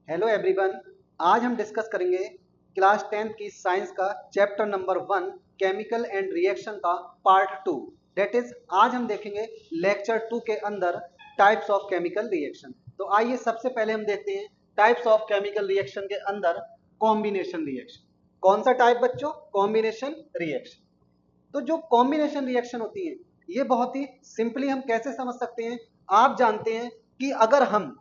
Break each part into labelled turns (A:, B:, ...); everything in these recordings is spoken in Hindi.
A: Hello everyone. आज हम डिस्कस करेंगे क्लास 10th की साइंस का chapter number 1 chemical and reaction का पार्ट 2। दैट इज आज हम देखेंगे लेक्चर 2 के अंदर टाइप्स ऑफ केमिकल रिएक्शन। तो आइए सबसे पहले हम देखते हैं टाइप्स ऑफ केमिकल रिएक्शन के अंदर कॉम्बिनेशन रिएक्शन। कौन सा टाइप बच्चों? Combination reaction. तो जो कॉम्बिनेशन रिएक्शन होती है ये बहुत ही सिंपली हम कैसे समझ सकते हैं। आप जानते हैं कि अगर हम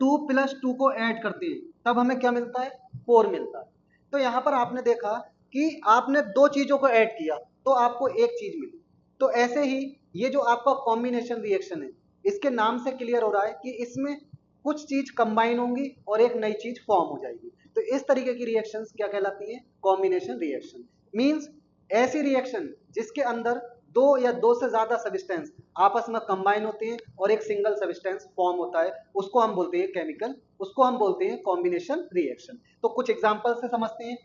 A: 2+2 को ऐड करते हैं तब हमें क्या मिलता है? 4 मिलता है। तो यहां पर आपने देखा कि आपने दो चीजों को ऐड किया तो आपको एक चीज मिली। तो ऐसे ही ये जो आपका कॉम्बिनेशन रिएक्शन है इसके नाम से क्लियर हो रहा है कि इसमें कुछ चीज कंबाइन होंगी और एक नई चीज फॉर्म हो जाएगी। तो इस तरीके की रिएक्शंस क्या कहलाती है? Combination reaction. मींस ऐसी रिएक्शन जिसके अंदर दो या दो से ज्यादा सब्सटेंस आपस में कंबाइन होते हैं और एक सिंगल सब्सटेंस फॉर्म होता है, उसको हम बोलते हैं केमिकल, उसको हम बोलते हैं कॉम्बिनेशन रिएक्शन। तो कुछ एग्जांपल से समझते हैं।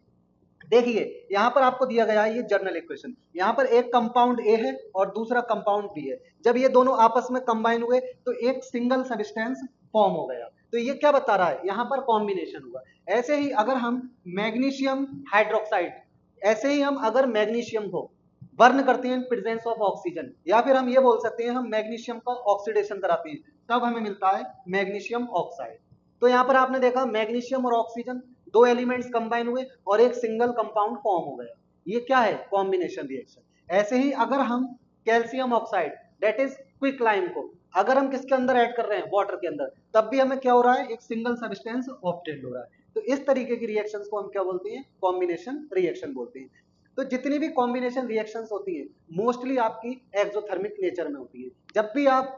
A: देखिए यहां पर आपको दिया गया है ये जर्नल इक्वेशन। यहां पर एक कंपाउंड ए है और दूसरा कंपाउंड बी है। जब ये दोनों आपस में कंबाइन हुए तो एक सिंगल सब्सटेंस फॉर्म हो गया। तो ये क्या बता रहा है? यहां पर कॉम्बिनेशन हुआ। ऐसे ही अगर हम मैग्नीशियम हाइड्रोक्साइड, ऐसे ही हम अगर मैग्नीशियम को बर्न करते हैं इन प्रेजेंस ऑफ ऑक्सीजन, या फिर हम ये बोल सकते हैं हम मैग्नीशियम का ऑक्सीडेशन कराते हैं, तब हमें मिलता है मैग्नीशियम ऑक्साइड। तो यहां पर आपने देखा मैग्नीशियम और ऑक्सीजन दो एलिमेंट्स कंबाइन हुए और एक सिंगल कंपाउंड फॉर्म हो गया। ये क्या है? Combination reaction. ऐसे ही अगर हम calcium oxide that is quick lime को अगर हम किसके अंदर ऐड कर रहे हैं? वाटर के अंदर, तब भी हमें क्या हो रहा है? एक सिंगल सब्सटेंस ऑब्टेन्ड हो रहा है। तो इस तरीके की रिएक्शंस को हम क्या बोलते हैं? कॉम्बिनेशन रिएक्शन बोलते हैं। तो जितनी भी कॉम्बिनेशन रिएक्शंस होती है मोस्टली आपकी एक्सोथर्मिक नेचर में होती है। जब भी आप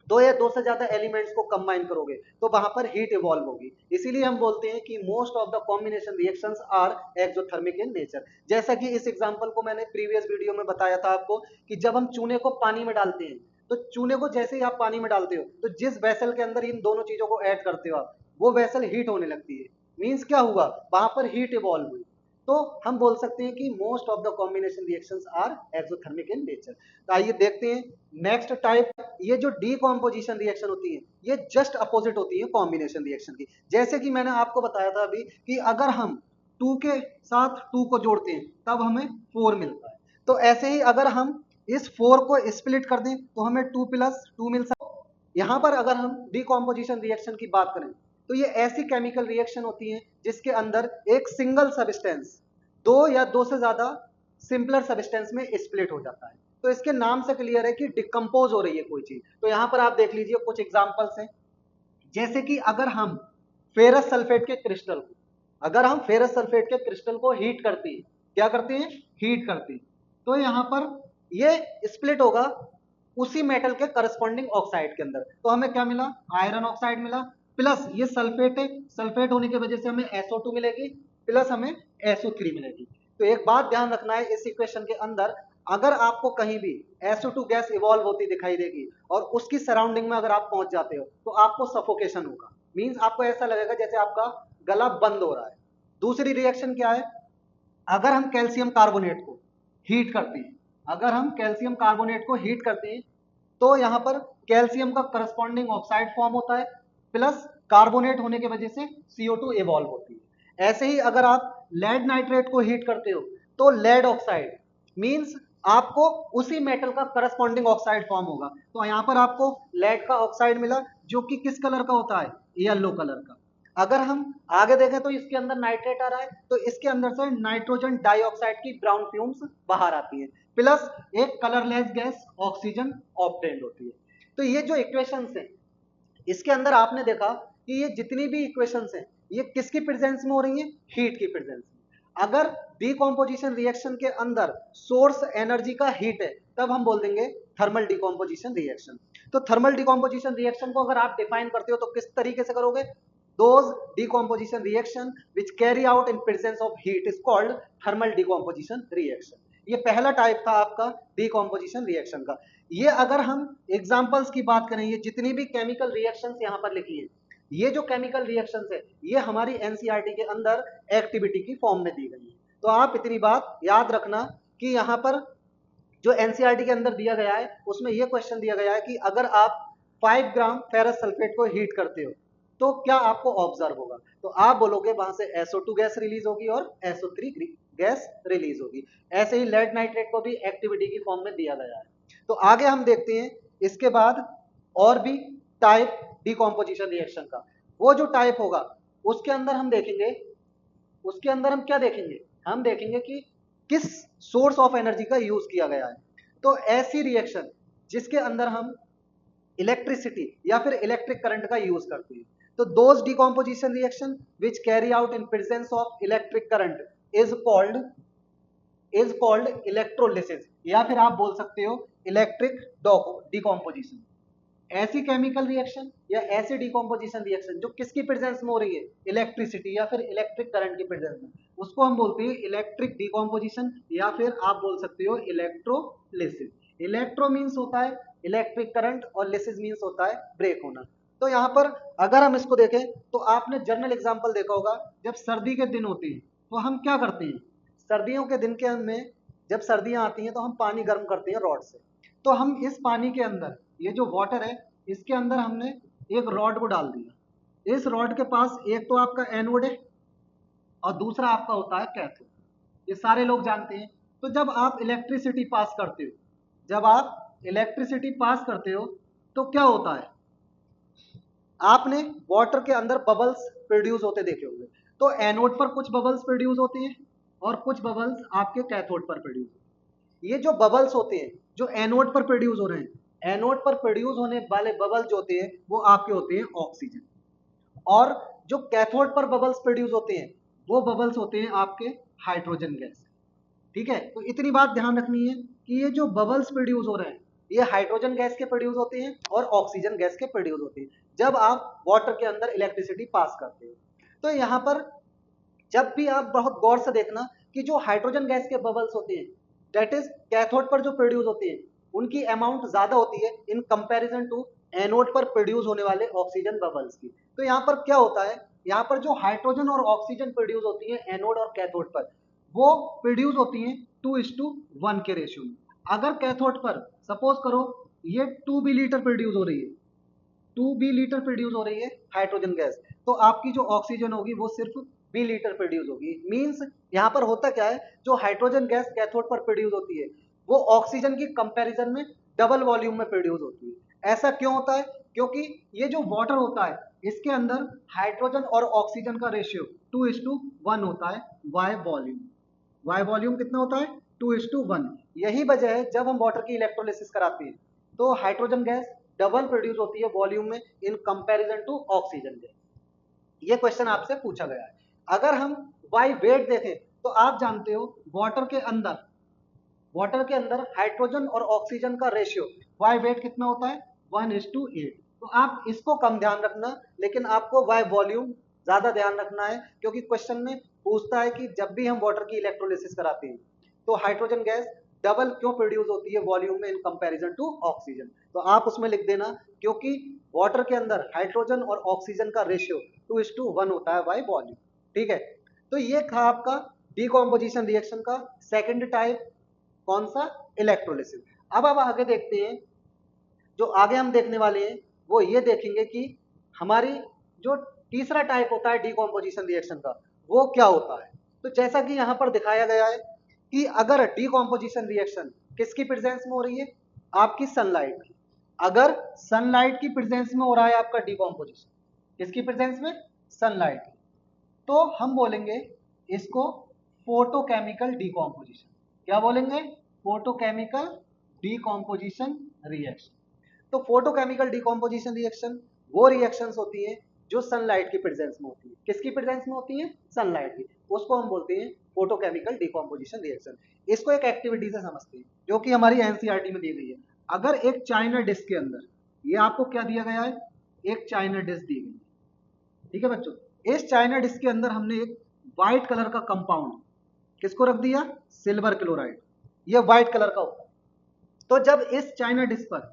A: दो या दो से ज्यादा एलिमेंट्स को कंबाइन करोगे तो वहां पर हीट इवॉल्व होगी। इसीलिए हम बोलते हैं कि most of the combination reactions are exothermic in nature. जैसा कि इस एग्जांपल को मैंने प्रीवियस वीडियो में बताया था आपको कि जब हम चूने को पानी में डालते हैं तो चूने को जैसे ही आप पानी में डालते हो तो जिस वेसल के अंदर इन दोनों चीजों को ऐड करते हो आप, वो वेसल हीट होने लगती है। मीन्स क्या हुआ? वहां पर हीट इवॉल्व हुई। तो हम बोल सकते हैं कि most of the combination reactions are exothermic in nature. तो आइए देखते हैं नेक्स्ट टाइप। ये जो डीकॉम्पोजिशन रिएक्शन होती है ये जस्ट अपोजिट होती है कॉम्बिनेशन रिएक्शन की। जैसे कि मैंने आपको बताया था अभी कि अगर हम 2 के साथ 2 को जोड़ते हैं तब हमें 4 मिलता है। तो ऐसे ही अगर हम इस 4 को स्प्लिट कर दें तो हमें 2+2 मिल सकता है। यहां पर अगर हम डीकॉम्पोजिशन रिएक्शन की बात करें तो ये ऐसी केमिकल रिएक्शन होती है जिसके अंदर एक सिंगल सब्सटेंस दो या दो से ज्यादा सिंपलर सब्सटेंस में स्प्लिट हो जाता है। तो इसके नाम से क्लियर है कि डिकम्पोज हो रही है कोई चीज। तो यहां पर आप देख लीजिए कुछ एग्जांपल्स हैं। जैसे कि अगर हम फेरस सल्फेट के क्रिस्टल को अगर हम फेरस सल्फेट के क्रिस्टल को हीट करते हैं, क्या करते हैं? हीट करते हैं, तो यहां पर ये स्प्लिट होगा उसी मेटल के करस्पॉन्डिंग ऑक्साइड के अंदर। तो हमें क्या मिला? आयरन ऑक्साइड मिला। प्लस ये सल्फेट है, सल्फेट होने की वजह से हमें SO2 मिलेगी, प्लस हमें SO3 मिलेगी। तो एक बात ध्यान रखना है इस इक्वेशन के अंदर, अगर आपको कहीं भी SO2 गैस इवॉल्व होती दिखाई देगी और उसकी सराउंडिंग में अगर आप पहुंच जाते हो तो आपको सफोकेशन होगा। मींस आपको ऐसा लगेगा जैसे आपका गला बंद हो रहा है। दूसरी रिएक्शन क्या है? अगर हम कैल्शियम कार्बोनेट को हीट करते हैं अगर हम कैल्शियम कार्बोनेट को हीट करते हैं तो यहां पर कैल्शियम का करस्पॉन्डिंग ऑक्साइड फॉर्म होता है, प्लस कार्बोनेट होने की वजह से CO2 इवॉल्व होती है। ऐसे ही अगर आप लेड नाइट्रेट को हीट करते हो तो लेड ऑक्साइड मींस आपको उसी मेटल का करस्पॉन्डिंग ऑक्साइड फॉर्म होगा। तो यहां पर आपको लेड का ऑक्साइड मिला जो कि किस कलर का होता है? येलो कलर का। अगर हम आगे देखें तो इसके अंदर नाइट्रेट आ रहा है तो इसके अंदर से नाइट्रोजन डाइऑक्साइड की ब्राउन फ्यूम्स बाहर आती है, प्लस एक कलरलेस गैस ऑक्सीजन ऑब्टेन्ड होती है। तो ये जो इक्वेशंस हैं इसके अंदर आपने देखा कि ये जितनी भी इक्वेशंस हैं ये किसकी प्रेजेंस में हो रही है? हीट की प्रेजेंस में। अगर डीकॉम्पोजिशन रिएक्शन के अंदर सोर्स एनर्जी का हीट है तब हम बोल देंगे थर्मल डीकॉम्पोजिशन रिएक्शन। तो थर्मल डीकॉम्पोजिशन रिएक्शन को अगर आप डिफाइन करते हो तो किस तरीके से करोगे? those decomposition reaction which carry out in presence of heat is called thermal decomposition reaction। ये पहला टाइप था आपका डीकॉम्पोजिशन रिएक्शन का। ये अगर हम एग्जांपल्स की बात करें, ये जितनी भी केमिकल रिएक्शंस यहाँ पर लिखी है ये जो केमिकल रिएक्शंस है ये हमारी एनसीईआरटी के अंदर एक्टिविटी की फॉर्म में दी गई है। तो आप इतनी बात याद रखना कि यहाँ पर जो एनसीईआरटी के अंदर दिया गया है उसमें यह क्वेश्चन दिया गया है कि अगर आप 5 ग्राम फेरस सल्फेट को हीट करते हो तो क्या आपको ऑब्जर्व होगा? तो आप बोलोगे वहां से SO2 गैस रिलीज होगी और SO3 गैस रिलीज होगी। ऐसे ही लेड नाइट्रेट को भी एक्टिविटी की फॉर्म में दिया गया है। तो आगे हम देखते हैं इसके बाद और भी टाइप डिकॉम्पोजिशन रिएक्शन का। वो जो टाइप होगा उसके अंदर हम देखेंगे, उसके अंदर हम क्या देखेंगे, हम देखेंगे कि किस सोर्स ऑफ एनर्जी का यूज किया गया है। तो ऐसी रिएक्शन जिसके अंदर हम इलेक्ट्रिसिटी या फिर इलेक्ट्रिक करंट का यूज करते हैं, तो those decomposition reaction which carry out in presence of electric current is called electrolysis, या फिर आप बोल सकते हो इलेक्ट्रिक डिकॉम्पोजिशन। ऐसी केमिकल रिएक्शन या ऐसी डिकॉम्पोजिशन रिएक्शन जो किसकी प्रेजेंस में हो रही है, इलेक्ट्रिसिटी या फिर इलेक्ट्रिक करंट की प्रेजेंस में, उसको हम बोलते हैं इलेक्ट्रिक डिकॉम्पोजिशन या फिर आप बोल सकते हो इलेक्ट्रोलिसिस। इलेक्ट्रो मीन्स होता है इलेक्ट्रिक करंट और लिसिस मीन्स होता है ब्रेक होना। तो यहाँ पर अगर हम इसको देखें तो आपने जर्नल एग्जाम्पल देखा होगा, जब सर्दी के दिन होते हैं तो हम क्या करते हैं, सर्दियों के दिन के में जब सर्दियां आती हैं तो हम पानी गर्म करते हैं रॉड से। तो हम इस पानी के अंदर ये जो वाटर है इसके अंदर हमने एक रॉड को डाल दिया। इस रॉड के पास एक तो आपका एनोड है और दूसरा आपका होता है कैथोड, ये सारे लोग जानते हैं। तो जब आप इलेक्ट्रिसिटी पास करते हो, जब आप इलेक्ट्रिसिटी पास करते हो तो क्या होता है, आपने वाटर के अंदर बबल्स प्रोड्यूस होते देखे होंगे। तो एनोड पर कुछ बबल्स प्रोड्यूस होते हैं और कुछ बबल्स आपके कैथोड पर प्रोड्यूस होते हैं। ये जो बबल्स होते हैं जो एनोड पर प्रोड्यूस हो रहे हैं, एनोड पर प्रोड्यूस होने वाले बबल जो होते हैं वो आपके होते हैं ऑक्सीजन, और जो कैथोड पर बबल्स प्रोड्यूस होते हैं वो बबल्स होते हैं आपके हाइड्रोजन गैस। ठीक है, तो इतनी बात ध्यान रखनी है कि ये जो बबल्स प्रोड्यूस हो रहे हैं ये हाइड्रोजन गैस के प्रोड्यूस होते हैं और ऑक्सीजन गैस के प्रोड्यूस होते हैं जब आप वाटर के अंदर इलेक्ट्रिसिटी पास करते हो। तो यहाँ पर जब भी आप बहुत गौर से देखना कि जो हाइड्रोजन गैस के बबल्स होते हैं दैट इज कैथोड पर जो प्रोड्यूस होती है उनकी अमाउंट ज्यादा होती है इन कंपैरिजन टू एनोड पर प्रोड्यूस होने वाले ऑक्सीजन बबल्स की। तो यहाँ पर क्या होता है, यहाँ पर जो हाइड्रोजन और ऑक्सीजन प्रोड्यूस होती है एनोड और कैथोड पर वो प्रोड्यूस होती हैं 2:1 के रेशियो में। अगर कैथोड पर सपोज करो ये 2 बी लीटर प्रोड्यूस हो रही है, 2 बी लीटर प्रोड्यूस हो रही है हाइड्रोजन गैस, तो आपकी जो ऑक्सीजन होगी वो सिर्फ बी लीटर प्रोड्यूस होगी। मींस यहाँ पर होता क्या है, जो हाइड्रोजन गैस कैथोड पर प्रोड्यूस होती है वो ऑक्सीजन की कंपैरिजन में डबल वॉल्यूम में प्रोड्यूस होती है। ऐसा क्यों होता है, क्योंकि ये जो वाटर होता है इसके अंदर हाइड्रोजन और ऑक्सीजन का रेशियो 2:1 होता है वाई वॉल्यूम। वाई वॉल्यूम कितना होता है, 2:1। यही वजह है जब हम वाटर की इलेक्ट्रोलिसिस कराते हैं तो हाइड्रोजन गैस डबल प्रोड्यूस होती है वॉल्यूम में in comparison to oxygen gas. ये क्वेश्चन आपसे पूछा गया है। अगर हम बाय वेट देखें तो आप जानते हो वाटर के अंदर हाइड्रोजन और ऑक्सीजन का रेशियो बाय वेट कितना होता है, 1:8। तो आप इसको कम ध्यान रखना, लेकिन आपको बाय वॉल्यूम ज्यादा ध्यान रखना है, क्योंकि क्वेश्चन में पूछता है कि जब भी हम वाटर की इलेक्ट्रोलिसिस कराते हैं तो हाइड्रोजन गैस डबल क्यों प्रोड्यूस होती है वॉल्यूम में इन कंपैरिजन टू ऑक्सीजन। तो आप उसमें लिख देना क्योंकि वाटर के अंदर हाइड्रोजन और ऑक्सीजन का रेशियो 2:1 होता है बाय वॉल्यूम। ठीक है, तो ये था आपका डिकॉम्पोजिशन रिएक्शन का सेकंड टाइप, कौन सा, इलेक्ट्रोलिसिस। अब आगे देखते हैं, जो आगे हम देखने वाले हैं वो ये देखेंगे कि हमारी जो तीसरा टाइप होता है डिकॉम्पोजिशन रिएक्शन का वो क्या होता है। तो जैसा कि यहाँ पर दिखाया गया है कि अगर डिकॉम्पोजिशन रिएक्शन किसकी प्रेजेंस में हो रही है, आपकी सनलाइट की। अगर सनलाइट की प्रेजेंस में हो रहा है आपका डिकॉम्पोजिशन, किसकी प्रेजेंस में, सनलाइट की, तो हम बोलेंगे इसको फोटोकेमिकल डिकॉम्पोजिशन। क्या बोलेंगे, फोटोकेमिकल डिकॉम्पोजिशन रिएक्शन। तो फोटोकेमिकल डिकॉम्पोजिशन रिएक्शन वो रिएक्शंस होती हैं जो सनलाइट की प्रेजेंस में होती है। किसकी प्रेजेंस में होती है, सनलाइट की, उसको हम बोलते हैं फोटोकेमिकल डिकॉम्पोजिशन रिएक्शन। इसको एक एक्टिविटी से समझते हैं जो कि हमारी एनसीईआरटी में दी गई है। अगर एक चाइना डिश के अंदर, ये आपको क्या दिया गया है, एक चाइना डिश दी गई है। ठीक है बच्चों, इस चाइना डिश के अंदर हमने एक व्हाइट कलर का कंपाउंड किसको रख दिया, सिल्वर क्लोराइड, ये व्हाइट कलर का होता है। तो जब इस चाइना डिश पर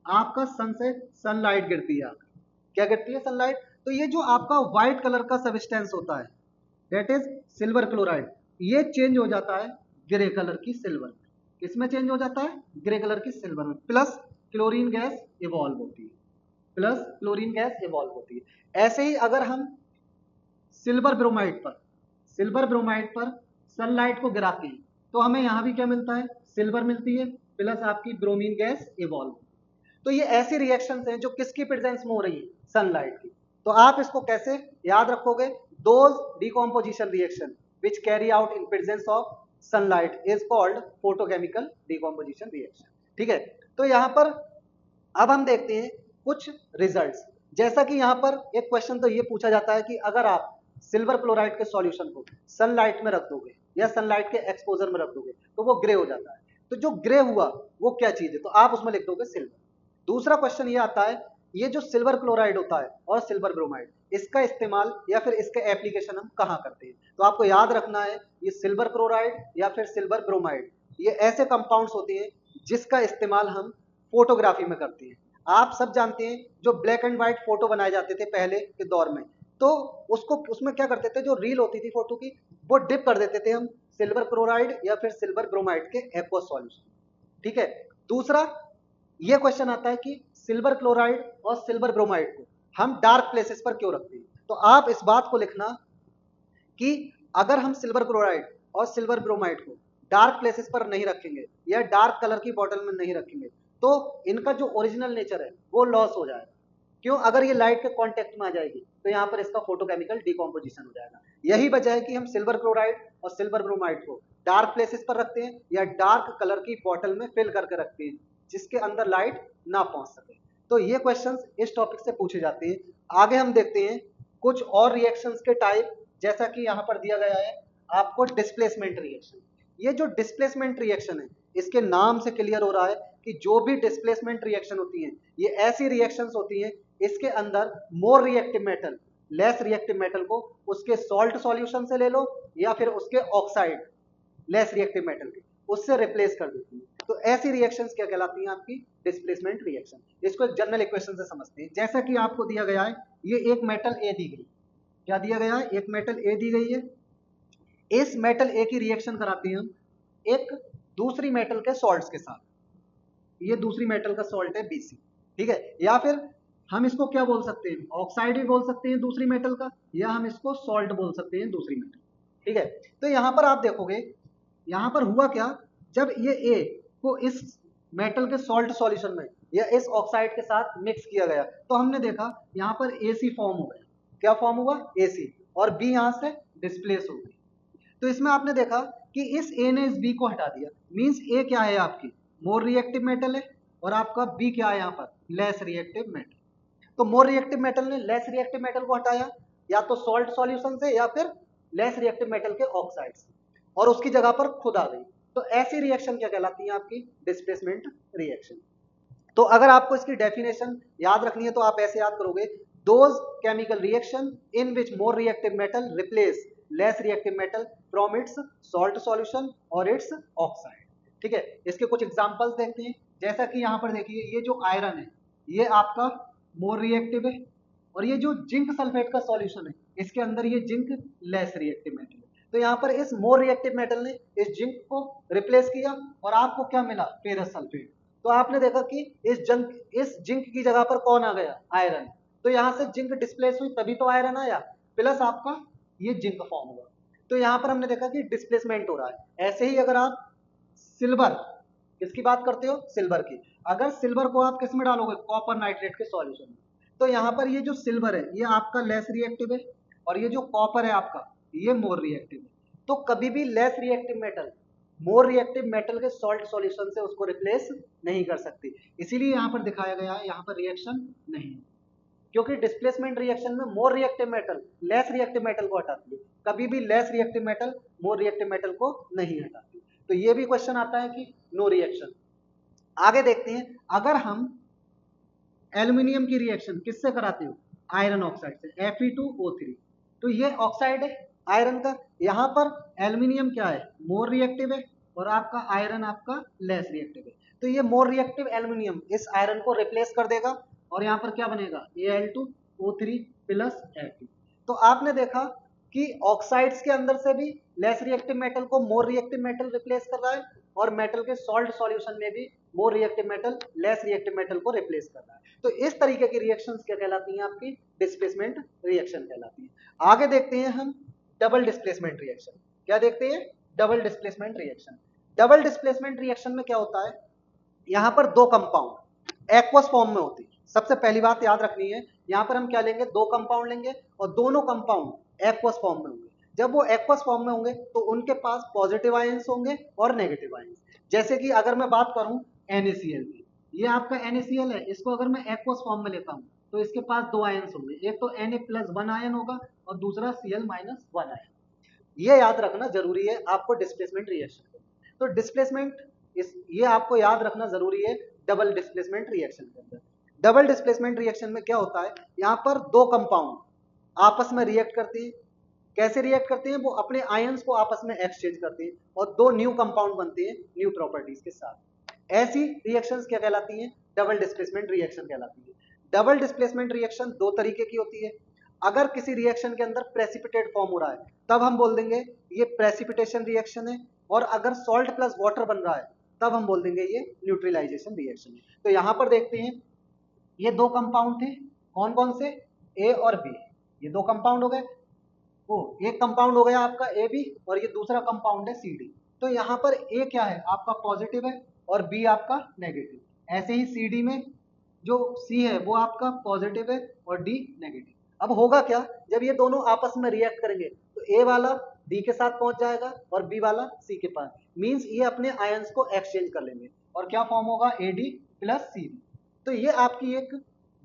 A: आपका सन से सनलाइट गिरती है, क्या गिरती है, सनलाइट, तो ये जो आपका व्हाइट कलर का सब्सटेंस होता है दैट इज सिल्वर क्लोराइड, ये चेंज हो जाता है ग्रे कलर की सिल्वर में। किसमें चेंज हो जाता है, ग्रे कलर की सिल्वर में, प्लस क्लोरीन गैस इवॉल्व होती है। प्लस क्लोरीन गैस इवॉल्व होती है। ऐसे ही अगर हम सिल्वर ब्रोमाइड पर सनलाइट को गिराते हैं तो हमें यहाँ भी क्या मिलता है, सिल्वर मिलती है प्लस आपकी ब्रोमीन गैस इवॉल्व। तो ये ऐसी रिएक्शंस हैं जो किसकी प्रेजेंस में हो रही है, सनलाइट की। तो आप इसको कैसे याद रखोगे, those decomposition reaction which carry out in presence of sunlight is called photochemical decomposition reaction. ठीक है, तो यहाँ पर अब हम देखते हैं कुछ रिजल्ट्स। जैसा कि यहाँ पर एक क्वेश्चन तो ये पूछा जाता है कि अगर आप सिल्वर क्लोराइड के सॉल्यूशन को सनलाइट में रख दोगे या सनलाइट के एक्सपोजर में रख दोगे तो वो ग्रे हो जाता है। तो जो ग्रे हुआ वो क्या चीज है, तो आप उसमें लिख दोगे सिल्वर। दूसरा क्वेश्चन ये आता है, ये जो सिल्वर क्लोराइड होता है और सिल्वर ब्रोमाइड, इसका इस्तेमाल या फिर इसके एप्लीकेशन हम कहाँ करते हैं। तो आपको याद रखना है ये सिल्वर क्लोराइड या फिर सिल्वर ब्रोमाइड ये ऐसे कंपाउंड्स होते हैं जिसका इस्तेमाल हम फोटोग्राफी में करते हैं। आप सब जानते हैं जो ब्लैक एंड व्हाइट फोटो बनाए जाते थे पहले के दौर में, तो उसको उसमें क्या करते थे, जो रील होती थी फोटो की वो डिप कर देते थे हम सिल्वर क्लोराइड या फिर सिल्वर ब्रोमाइड के एक्वस सॉल्यूशन। ठीक है, दूसरा ये क्वेश्चन आता है कि सिल्वर क्लोराइड और सिल्वर ब्रोमाइड को हम डार्क प्लेसेस पर क्यों रखते हैं। तो आप इस बात को लिखना कि अगर हम सिल्वर क्लोराइड और सिल्वर ब्रोमाइड को डार्क प्लेसेस पर नहीं रखेंगे या डार्क कलर की बॉटल में नहीं रखेंगे तो इनका जो ओरिजिनल नेचर है वो लॉस हो जाएगा। क्यों, अगर ये लाइट के कांटेक्ट में आ जाएगी तो यहाँ पर इसका फोटोकेमिकल डिकम्पोजिशन हो जाएगा। यही वजह है कि हम सिल्वर क्लोराइड और सिल्वर ब्रोमाइड को डार्क प्लेसेस पर रखते हैं या डार्क कलर की बॉटल में फिल करके रखते हैं जिसके अंदर लाइट ना पहुंच सके। तो ये क्वेश्चंस इस टॉपिक से पूछे जाते हैं। आगे हम देखते हैं कुछ और रिएक्शंस के टाइप, जैसा कि यहाँ पर दिया गया है आपको डिस्प्लेसमेंट रिएक्शन। ये जो डिस्प्लेसमेंट रिएक्शन है इसके नाम से क्लियर हो रहा है कि जो भी डिस्प्लेसमेंट रिएक्शन होती है ये ऐसी रिएक्शंस होती हैं इसके अंदर more reactive metal less reactive metal को उसके सॉल्ट सॉल्यूशन से ले लो या फिर उसके ऑक्साइड लेस रिएक्टिव मेटल के उससे रिप्लेस कर देती है। तो ऐसी रिएक्शंस क्या कहलाती हैं, आपकी डिस्प्लेसमेंट रिएक्शन। इसको एक जनरल इक्वेशन से समझते हैं। जैसा कि आपको दिया गया है ये एक मेटल ए दी गई, क्या दिया गया है, एक मेटल ए दी गई है। इस मेटल ए की रिएक्शन कराते हैं हम एक दूसरी मेटल के सॉल्ट्स के साथ, ये दूसरी मेटल का सॉल्ट है BC। ठीक है, या फिर हम इसको क्या बोल सकते हैं, ऑक्साइड भी बोल सकते हैं दूसरी मेटल का, या हम इसको सॉल्ट बोल सकते हैं दूसरी मेटल। ठीक है, तो यहां पर आप देखोगे यहां पर हुआ क्या, जब ये ए को इस मेटल के सॉल्ट सॉल्यूशन में या इस ऑक्साइड के साथ मिक्स किया गया तो हमने देखा यहां पर AC फॉर्म हो गया। क्या फॉर्म हुआ, AC, और B यहां से डिस्प्लेस हो गई। तो इसमें आपने देखा कि इस A ने इस B को हटा दिया, मींस A क्या है आपकी मोर रिएक्टिव मेटल है और आपका B क्या है यहाँ पर लेस रिएक्टिव मेटल। तो मोर रिएक्टिव मेटल ने लेस रिएक्टिव मेटल को हटाया या तो सॉल्ट सॉल्यूशन से या फिर लेस रिएक्टिव मेटल के ऑक्साइड से और उसकी जगह पर खुद आ गई। तो ऐसी रिएक्शन क्या कहलाती है, आपकी डिस्प्लेसमेंट रिएक्शन। तो अगर आपको इसकी डेफिनेशन याद रखनी है तो आप ऐसे याद करोगे, those chemical reaction in which more reactive metal replace less reactive metal from its salt solution और इट्स ऑक्साइड। ठीक है, इसके कुछ एग्जांपल्स देखते हैं। जैसा कि यहाँ पर देखिए ये जो आयरन है ये आपका मोर रिएक्टिव है और ये जो जिंक सल्फेट का सॉल्यूशन है इसके अंदर ये जिंक लेस रिएक्टिव मेटल है। तो यहाँ पर इस मोर रिएक्टिव मेटल ने इस जिंक को रिप्लेस किया और आपको क्या मिला, फेरस सल्फेट। तो आपने देखा कि इस जिंक की जगह पर कौन आ गया, आयरन। तो यहाँ से जिंक डिस्प्लेस हुई तभी तो आयरन आया, प्लस आपका ये जिंक फॉर्म हुआ। तो यहाँ पर हमने देखा कि डिस्प्लेसमेंट हो रहा है। ऐसे ही अगर आप सिल्वर, किसकी बात करते हो, सिल्वर की, अगर सिल्वर को आप किस में डालोगे, कॉपर नाइट्रेट के सॉल्यूशन में, तो यहाँ पर ये जो सिल्वर है ये आपका लेस रिएक्टिव है और ये जो कॉपर है आपका ये मोर रिएक्टिव है। तो कभी भी less reactive metal more reactive metal के सॉल्ट सॉल्यूशन से उसको रिप्लेस नहीं कर सकती, इसीलिए यहाँ पर दिखाया गया है यहाँ पर रिएक्शन नहीं है, क्योंकि डिस्प्लेसमेंट रिएक्शन में more reactive metal less reactive metal को हटाती है, कभी भी less reactive metal more reactive metal को नहीं हटाती। तो ये भी क्वेश्चन आता है कि नो रिएक्शन। आगे देखते हैं, अगर हम एल्यूमिनियम की रिएक्शन किससे कराते हो, आयरन ऑक्साइड से, Fe2O3, तो ये ऑक्साइड है आयरन का, यहाँ पर एल्यूमिनियम क्या है, मोर रिएक्टिव है और आपका आयरन आपका लेस रिएक्टिव है। तो ये मोर रिएक्टिव एल्यूमिनियम इस आयरन को रिप्लेस कर देगा और यहाँ पर क्या बनेगा, Al2O3 प्लस Fe। तो आपने देखा कि ऑक्साइड्स के अंदर से भी लेस रिएक्टिव मेटल को मोर रिएक्टिव मेटल रिप्लेस कर रहा है और मेटल के सॉल्ट सॉल्यूशन में भी more reactive metal less reactive metal को रिप्लेस कर रहा है। तो इस तरीके की रिएक्शंस क्या कहलाती हैं? आपकी डिस्प्लेसमेंट रिएक्शन कहलाती है। आगे देखते हैं हम डबल डिस्प्लेसमेंट रिएक्शन। क्या देखते हैं? Double displacement reaction. Double displacement reaction में क्या होता है? यहां पर दो कंपाउंड एक्वस फॉर्म में होती है। सबसे पहली बात याद रखनी है, यहां पर हम क्या लेंगे? दो कंपाउंड लेंगे और दोनों कंपाउंड एक्वस फॉर्म में होंगे। जब वो एक्वस फॉर्म में होंगे तो उनके पास पॉजिटिव आयंस होंगे और नेगेटिव आयंस। जैसे कि अगर मैं बात करूं NaCl की, ये आपका NaCl है, इसको अगर मैं एक्वस फॉर्म में लेता हूं तो इसके पास दो आयंस होंगे, एक तो Na+1 आयन होगा और दूसरा Cl-1 आयन। ये याद रखना जरूरी है आपको डिस्प्लेसमेंट रिएक्शन। तो डिस्प्लेसमेंट ये आपको याद रखना जरूरी है डबल डिस्प्लेसमेंट रिएक्शन के अंदर। डबल डिस्प्लेसमेंट रिएक्शन में क्या होता है? यहाँ पर दो कंपाउंड आपस में रिएक्ट करते हैं। कैसे रिएक्ट करते हैं? वो अपने आयंस को आपस में एक्सचेंज करते हैं और दो न्यू कंपाउंड बनते हैं न्यू प्रॉपर्टीज के साथ। ऐसी रिएक्शंस क्या कहलाती हैं? डबल डिस्प्लेसमेंट रिएक्शन कहलाती है। डबल डिस्प्लेसमेंट रिएक्शन दो तरीके की होती है। अगर किसी रिएक्शन के अंदर प्रेसिपिटेट फॉर्म हो रहा है तब हम बोल देंगे ये प्रेसिपिटेशन रिएक्शन है, और अगर सॉल्ट प्लस वाटर बन रहा है तब हम बोल देंगे ये न्यूट्रलाइजेशन रिएक्शन है। तो यहां पर देखते हैं ये दो कंपाउंड थे, कौन कौन से? ए और बी। ये दो कंपाउंड हो गए। वो एक कंपाउंड हो गया आपका AB और ये दूसरा कंपाउंड है CD। तो यहाँ पर A क्या है? आपका पॉजिटिव है और B आपका नेगेटिव। ऐसे ही CD में जो C है वो आपका पॉजिटिव है और D नेगेटिव। अब होगा क्या? जब ये दोनों आपस में रिएक्ट करेंगे तो A वाला D के साथ पहुंच जाएगा और B वाला C के पास। मींस ये अपने आयंस को एक्सचेंज कर लेंगे और क्या फॉर्म होगा? AD plus CD। तो ये आपकी एक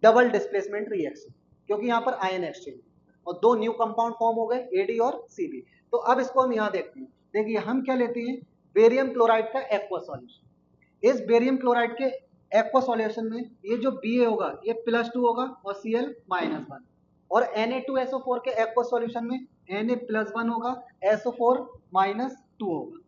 A: डबल डिस्प्लेसमेंट रिएक्शन, क्योंकि यहाँ पर आयन एक्सचेंज और दो न्यू कंपाउंड फॉर्म हो गए AD और CB। तो अब इसको हम यहाँ देखते हैं। देखिए हम क्या लेते हैं? बेरियम क्लोराइड का एक्वा सॉल्यूशन। इस बेरियम क्लोराइड के एक्वा सॉल्यूशन में ये जो Ba होगा ये +2 होगा और Cl-1, और Na2SO4 के एक्वा सॉल्यूशन में Na+1 होगा, SO4-2 होगा।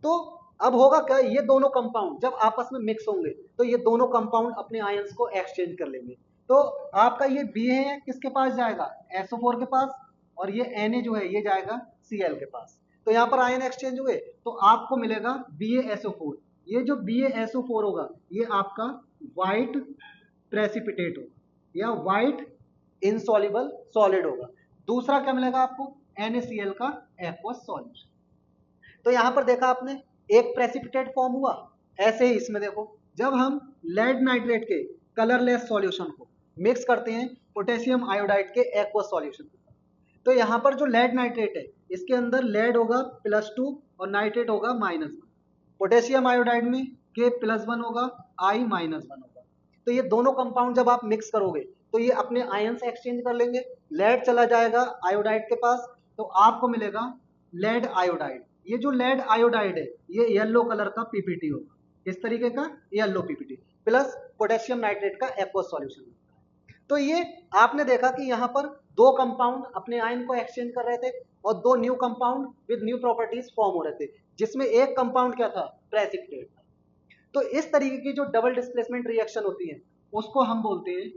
A: तो अब होगा क्या? ये दोनों कंपाउंड जब आपस में मिक्स होंगे तो ये दोनों कंपाउंड अपने आयंस को एक्सचेंज कर लेंगे। तो आपका ये Ba है किसके पास जाएगा? SO4 के पास, और ये Na जो है ये जाएगा Cl के पास। तो यहाँ पर आयन एक्सचेंज हुए तो आपको मिलेगा BaSO4। ये जो BaSO4 होगा ये आपका व्हाइट प्रेसिपिटेट होगा या व्हाइट इनसॉल्युबल सॉलिड होगा। दूसरा क्या मिलेगा आपको? NaCl का एक्वस सॉल्यूशन। तो यहां पर देखा आपने एक प्रेसिपिटेट फॉर्म हुआ। ऐसे ही इसमें देखो, जब हम लेड नाइट्रेट के कलरलेस सॉल्यूशन को मिक्स करते हैं पोटेशियम आयोडाइड के एक्वस सॉल्यूशन के साथ, तो यहाँ पर जो लेड नाइट्रेट है इसके अंदर लेड होगा +2 और नाइट्रेट होगा -1। पोटेशियम आयोडाइड में K+1 होगा, I-1 होगा। तो ये दोनों कंपाउंड जब आप मिक्स करोगे तो ये अपने आयंस एक्सचेंज कर लेंगे। लेड चला जाएगा आयोडाइड के पास तो आपको मिलेगा लेड आयोडाइड। ये जो लेड आयोडाइड है ये येलो कलर का PPT होगा, इस तरीके का yellow PPT plus potassium nitrate का एक्वस सॉल्यूशन। तो ये आपने देखा कि यहाँ पर दो कंपाउंड अपने आयन को एक्सचेंज कर रहे थे और दो new compound with new properties form हो रहे थे, जिसमें एक कंपाउंड क्या था? प्रेसिपिटेट था। तो इस तरीके की जो डबल डिस्प्लेसमेंट रिएक्शन होती है उसको हम बोलते हैं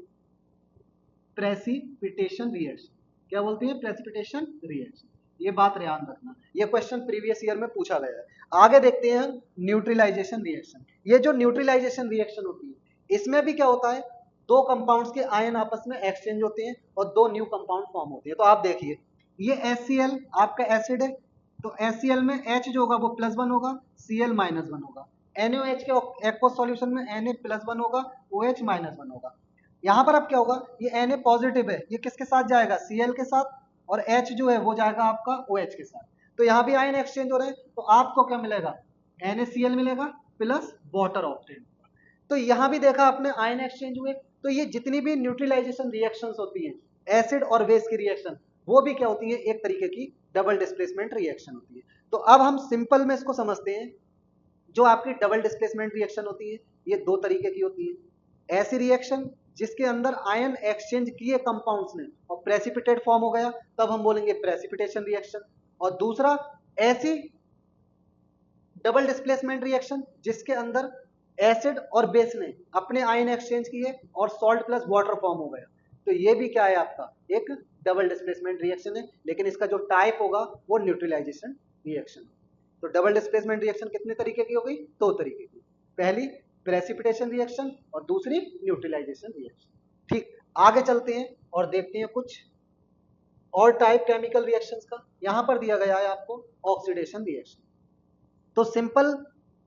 A: प्रेसिपिटेशन रिएक्शन। क्या बोलते हैं? Precipitation reaction. ये बात ध्यान रखना, ये क्वेश्चन प्रीवियस ईयर में पूछा गया है। आगे देखते हैं हम न्यूट्रलाइजेशन रिएक्शन। ये जो न्यूट्रलाइजेशन रिएक्शन होती है इसमें भी क्या होता है? दो कंपाउंड्स के आयन आपस में एक्सचेंज होते हैं और दो न्यू कंपाउंड फॉर्म होते हैं। तो आप देखिए ये HCl आपका एसिड है, तो HCl में H जो होगा वो +1 होगा, Cl-1 होगा। NaOH के एक्वस सॉल्यूशन में Na+1 होगा, OH-1 होगा। यहाँ पर अब क्या होगा? ये Na पॉजिटिव है, ये किसके साथ जाएगा? Cl के साथ, और H जो है वो जाएगा आपका OH के साथ। तो यहाँ भी आयन एक्सचेंज हो रहे हैं, तो आपको क्या मिलेगा? NaCl मिलेगा प्लस वाटर ऑप्टेन। तो यहाँ भी देखा आपने आयन एक्सचेंज हुए। तो ये जितनी भी न्यूट्रलाइजेशन रिएक्शंस होती हैं एसिड और बेस की रिएक्शन, वो भी क्या होती है? एक तरीके की डबल डिस्प्लेसमेंट रिएक्शन होती है। तो अब हम सिंपल में इसको समझते हैं। जो आपकी डबल डिस्प्लेसमेंट रिएक्शन होती है ये दो तरीके की होती है। ऐसी रिएक्शन जिसके अंदर आयन एक्सचेंज किए कंपाउंड्स ने और प्रेसिपिटेट फॉर्म हो गया, तब हम बोलेंगे प्रेसिपिटेशन रिएक्शन। और दूसरा ऐसी डबल डिस्प्लेसमेंट रिएक्शन जिसके अंदर एसिड और बेस ने अपने आयन एक्सचेंज किए और सॉल्ट प्लस वाटर फॉर्म हो गया, तो ये भी क्या है? आपका एक डबल डिस्प्लेसमेंट रिएक्शन है, लेकिन इसका जो टाइप होगा वो न्यूट्रलाइजेशन रिएक्शन। तो डबल डिस्प्लेसमेंट रिएक्शन कितने तरीके की हो गई? दो तरीके की। पहली प्रेसिपिटेशन रिएक्शन और दूसरी न्यूट्रलाइजेशन रिएक्शन। ठीक, आगे चलते हैं और देखते हैं कुछ और टाइप केमिकल रिएक्शंस का। यहां पर दिया गया है आपको ऑक्सीडेशन रिएक्शन। तो सिंपल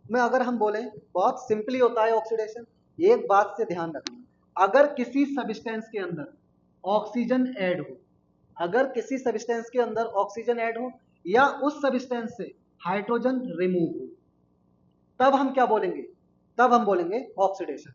A: में अगर हम बोलें, बहुत सिंपली होता है ऑक्सीडेशन। एक बात से ध्यान रखना, अगर किसी सब्सटेंस के अंदर ऑक्सीजन ऐड हो, अगर किसी सब्सटेंस के अंदर ऑक्सीजन ऐड हो या उस सब्सटेंस से हाइड्रोजन रिमूव हो, तब हम क्या बोलेंगे, तब हम बोलेंगे ऑक्सीडेशन।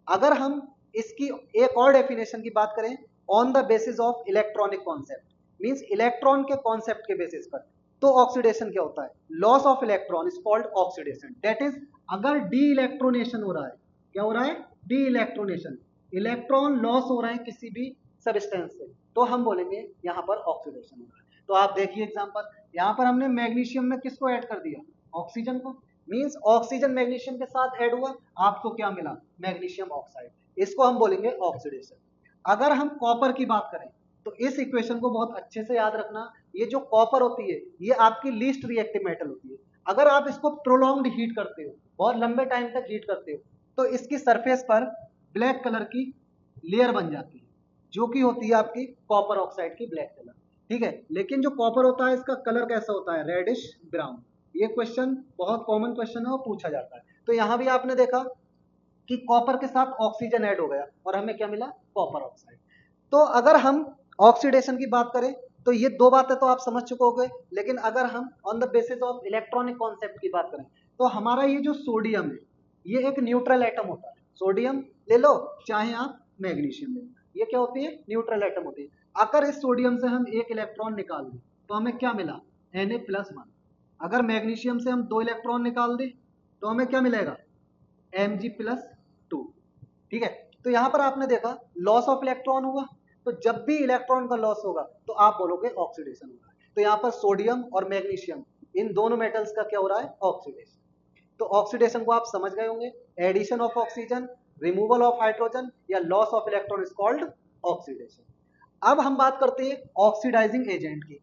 A: अगर हम इसकी एक और डेफिनेशन की बात करें, on the basis of electronic concept, means electron के कॉन्सेप्ट के बेसिस पर, तो ऑक्सीडेशन क्या होता है, loss of electron is called oxidation. That is, अगर डी इलेक्ट्रोनेशन हो रहा है, क्या हो रहा है, डी इलेक्ट्रोनेशन, इलेक्ट्रॉन लॉस हो रहा है किसी भी सब्सटेंस से, तो हम बोलेंगे यहां पर ऑक्सीडेशन हो रहा है। तो आप देखिए एग्जांपल, यहां पर हमने मैग्नीशियम में किसको ऐड कर दिया, ऑक्सीजन को, मींस ऑक्सीजन मैग्नीशियम के साथ ऐड हुआ, आपको क्या मिला, मैग्नीशियम ऑक्साइड, इसको हम बोलेंगे ऑक्सीडेशन। अगर हम कॉपर की बात करें तो इस इक्वेशन को बहुत अच्छे से याद रखना, ये जो कॉपर होती है ये आपकी लीस्ट रिएक्टिव मेटल होती है। अगर आप इसको प्रोलॉन्ग्ड हीट करते हो, बहुत लंबे टाइम तक हीट करते हो, तो इसकी सरफेस पर ब्लैक कलर की लेयर बन जाती है, जो कि होती है आपकी कॉपर ऑक्साइड की ब्लैक कलर। ठीक है, लेकिन जो कॉपर होता है इसका कलर कैसा होता है, रेडिश ब्राउन। ये क्वेश्चन बहुत कॉमन क्वेश्चन है और पूछा जाता है। तो यहां भी आपने देखा कि कॉपर के साथ ऑक्सीजन ऐड हो गया और हमें क्या मिला, कॉपर ऑक्साइड। तो अगर हम ऑक्सीडेशन की बात करें तो ये दो बातें तो आप समझ चुके होंगे, लेकिन अगर हम on the basis of electronic concept की बात करें तो हमारा ये जो सोडियम है ये एक न्यूट्रल एटम होता है। सोडियम ले लो चाहे आप मैग्नीशियम ले लो, ये क्या होती है, न्यूट्रल एटम होती है। अगर इस सोडियम से हम एक इलेक्ट्रॉन निकाल दें तो हमें क्या मिला, Na+1। अगर मैग्नीशियम से हम 2 इलेक्ट्रॉन निकाल दें तो हमें क्या मिलेगा, Mg+2। ठीक है, तो यहां पर आपने देखा लॉस ऑफ इलेक्ट्रॉन हुआ, तो जब भी इलेक्ट्रॉन का लॉस होगा तो आप बोलोगे ऑक्सीडेशन होगा। तो यहां पर सोडियम और मैग्नीशियम इन दोनों मेटल्स का क्या हो रहा है, ऑक्सीडेशन। तो ऑक्सीडेशन को आप समझ गए होंगे, addition of oxygen, removal of hydrogen या loss of electron is called oxidation. अब हम बात करते हैं ऑक्सीडाइजिंग एजेंट की।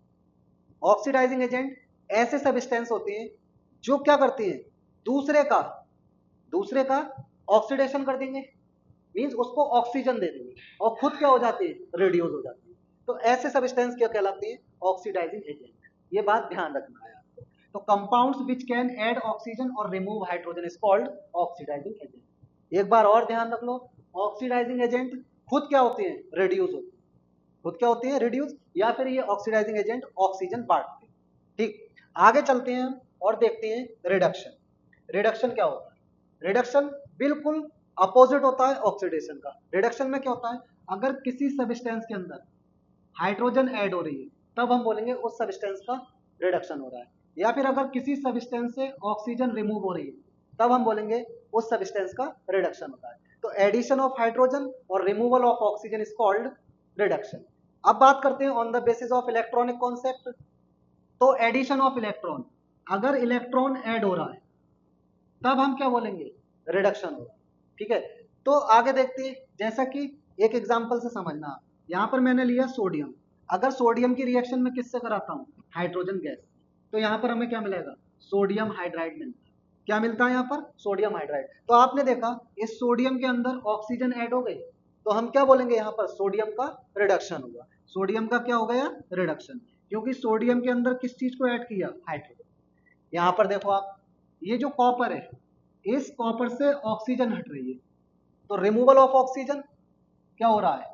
A: ऑक्सीडाइजिंग एजेंट ऐसे सब्सटेंस होते हैं जो क्या करते हैं, दूसरे का ऑक्सीडेशन कर देंगे, मींस उसको ऑक्सीजन दे देंगे और खुद क्या हो जाते हैं, रेड्यूस हो जाते हैं। तो ऐसे सब्सटेंस क्या कहलाते हैं, ऑक्सीडाइजिंग एजेंट। ये बात ध्यान रखना है आपको। तो compounds which can add oxygen और remove hydrogen is called oxidizing agent. एक बार और ध्यान रख लो, ऑक्सीडाइजिंग एजेंट खुद क्या होते हैं, रेड्यूस होते हैं, खुद क्या होते हैं, रिड्यूस, या फिर ये ऑक्सीडाइजिंग एजेंट ऑक्सीजन बांटते हैं। ठीक, आगे चलते हैं और देखते हैं रिडक्शन। रिडक्शन क्या होता है, रिडक्शन बिल्कुल अपोजिट होता है ऑक्सीडेशन का। रिडक्शन में क्या होता है, अगर किसी सब्सटेंस के अंदर हाइड्रोजन ऐड हो रही है तब हम बोलेंगे उस सब्सटेंस का रिडक्शन हो रहा है, या फिर अगर किसी सब्सटेंस से ऑक्सीजन रिमूव हो रही है तब हम बोलेंगे उस सब्सटेंस का रिडक्शन होता है। तो एडिशन ऑफ हाइड्रोजन और removal of oxygen is called reduction. अब बात करते हैं on the basis of electronic concept. तो एडिशन ऑफ इलेक्ट्रॉन, अगर इलेक्ट्रॉन ऐड हो रहा है तब हम क्या बोलेंगे, रिडक्शन होगा। ठीक है, तो आगे देखते हैं, जैसा कि एक एग्जांपल से समझना। यहां पर मैंने लिया सोडियम, अगर सोडियम की रिएक्शन में किससे कराता हूं, हाइड्रोजन गैस, तो यहां पर हमें क्या मिलेगा, सोडियम हाइड्राइड मिलता है। क्या मिलता है यहाँ पर, सोडियम हाइड्राइड। तो आपने देखा इस सोडियम के अंदर ऑक्सीजन ऐड हो गई, तो हम क्या बोलेंगे यहाँ पर, सोडियम का रिडक्शन होगा। सोडियम का क्या हो गया, रिडक्शन, क्योंकि सोडियम के अंदर किस चीज को ऐड किया, हाइड्रोजन। यहाँ पर देखो आप, ये जो कॉपर है, इस कॉपर से ऑक्सीजन हट रही है, तो रिमूवल ऑफ ऑक्सीजन क्या हो रहा है,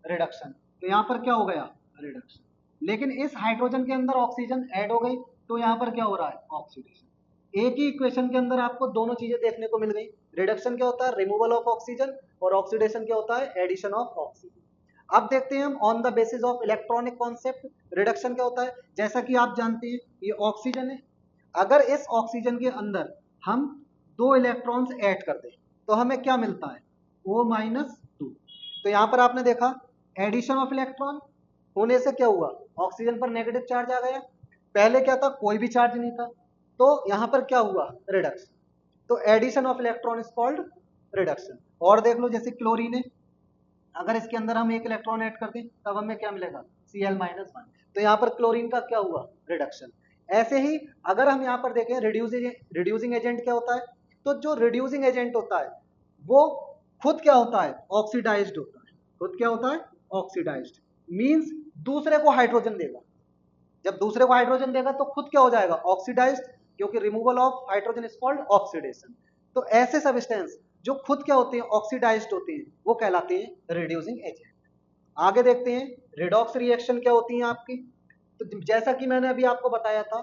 A: रिडक्शन। तो यहाँ पर क्या हो गया, रिडक्शन। लेकिन इस हाइड्रोजन के अंदर ऑक्सीजन ऐड हो गई तो यहाँ पर क्या हो रहा है, ऑक्सीडेशन। एक ही इक्वेशन के अंदर आपको दोनों चीजें देखने को मिल गई। रिडक्शन क्या होता है, रिमूवल ऑफ ऑक्सीजन, और ऑक्सीडेशन क्या होता है, एडिशन ऑफ ऑक्सीजन। अब देखते हैं हम on the basis of electronic concept, reduction क्या होता है। जैसा कि आप जानते हैं ये ऑक्सीजन है, अगर इस ऑक्सीजन के अंदर हम 2 इलेक्ट्रॉन्स ऐड कर दें तो हमें क्या मिलता है, O-2। तो यहां पर आपने देखा एडिशन ऑफ इलेक्ट्रॉन होने से क्या हुआ, ऑक्सीजन पर नेगेटिव चार्ज आ गया। पहले क्या था, कोई भी चार्ज नहीं था, तो यहां पर क्या हुआ, रिडक्शन। तो addition of electron is called reduction. और देख लो जैसे क्लोरीन है, अगर इसके अंदर हम 1 इलेक्ट्रॉन ऐड कर दें तब हमें क्या मिलेगा, Cl-1। तो यहाँ पर क्लोरीन का क्या हुआ, रिडक्शन। ऐसे ही अगर हम यहाँ पर देखें रिड्यूसिंग एजेंट क्या होता है, तो जो रिड्यूसिंग एजेंट होता है वो खुद क्या होता है, ऑक्सीडाइज्ड होता है। खुद क्या होता है, ऑक्सीडाइज्ड। मींस दूसरे को हाइड्रोजन देगा। जब दूसरे को हाइड्रोजन देगा तो खुद क्या हो जाएगा, ऑक्सीडाइज्ड, क्योंकि removal of hydrogen is called oxidation. तो ऐसे सब्सटेंस जो खुद क्या होते हैं, ऑक्सीडाइज्ड होते हैं, वो कहलाते हैं रिड्यूसिंग एजेंट। आगे देखते हैं रिडॉक्स रिएक्शन क्या होती है आपकी। तो जैसा कि मैंने अभी आपको बताया था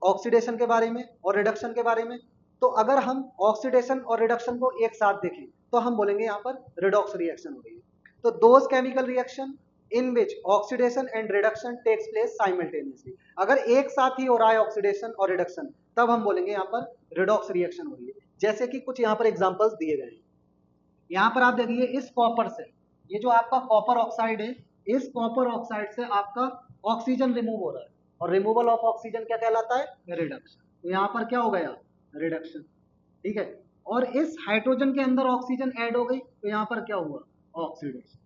A: ऑक्सीडेशन के बारे में और रिडक्शन के बारे में, तो अगर हम ऑक्सीडेशन और रिडक्शन को एक साथ देखें तो हम बोलेंगे यहाँ पर रिडॉक्स रिएक्शन हो रही है। तो those chemical reaction in which oxidation and reduction takes place simultaneously, अगर एक साथ ही हो रहा है ऑक्सीडेशन और रिडक्शन, तब हम बोलेंगे यहाँ पर रिडॉक्स रिएक्शन हो रही है। जैसे कि कुछ यहाँ पर एग्जांपल्स दिए गए हैं। यहाँ पर आप देखिए इस कॉपर से, ये जो आपका कॉपर ऑक्साइड है, इस कॉपर ऑक्साइड से आपका ऑक्सीजन रिमूव हो रहा है, और रिमूवल ऑफ ऑक्सीजन क्या कहलाता है, रिडक्शन। तो यहाँ पर क्या हो गया, रिडक्शन। ठीक है, और इस हाइड्रोजन के अंदर ऑक्सीजन ऐड हो गई तो यहाँ पर क्या हुआ, ऑक्सीडेशन।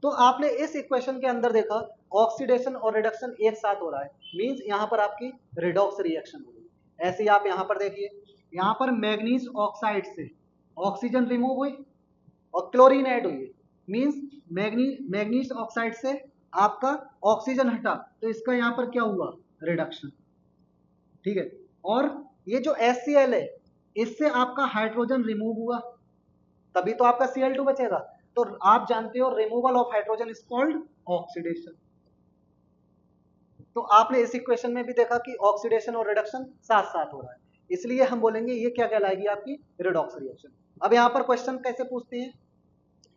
A: तो आपने इस इक्वेशन के अंदर देखा ऑक्सीडेशन और रिडक्शन एक साथ हो रहा है, मींस यहाँ पर आपकी रिडॉक्स रिएक्शन हो रही है। ऐसे ही आप यहाँ पर देखिए, यहाँ पर मैग्नीज ऑक्साइड से ऑक्सीजन रिमूव हुई और क्लोरीन ऐड हुई है, मींस मैग्नीज ऑक्साइड से आपका ऑक्सीजन हटा, तो इसका यहाँ पर क्या हुआ, रिडक्शन। ठीक है, और ये जो HCl है इससे आपका हाइड्रोजन रिमूव हुआ, तभी तो आपका Cl2 बचेगा। तो आप जानते हो removal of hydrogen is called oxidation. तो आपने इस इक्वेशन में भी देखा कि ऑक्सीडेशन और रिडक्शन साथ साथ हो रहा है, इसलिए हम बोलेंगे ये क्या कहलाएगी, आपकी रिडॉक्स रिएक्शन। अब यहाँ पर क्वेश्चन कैसे पूछते हैं,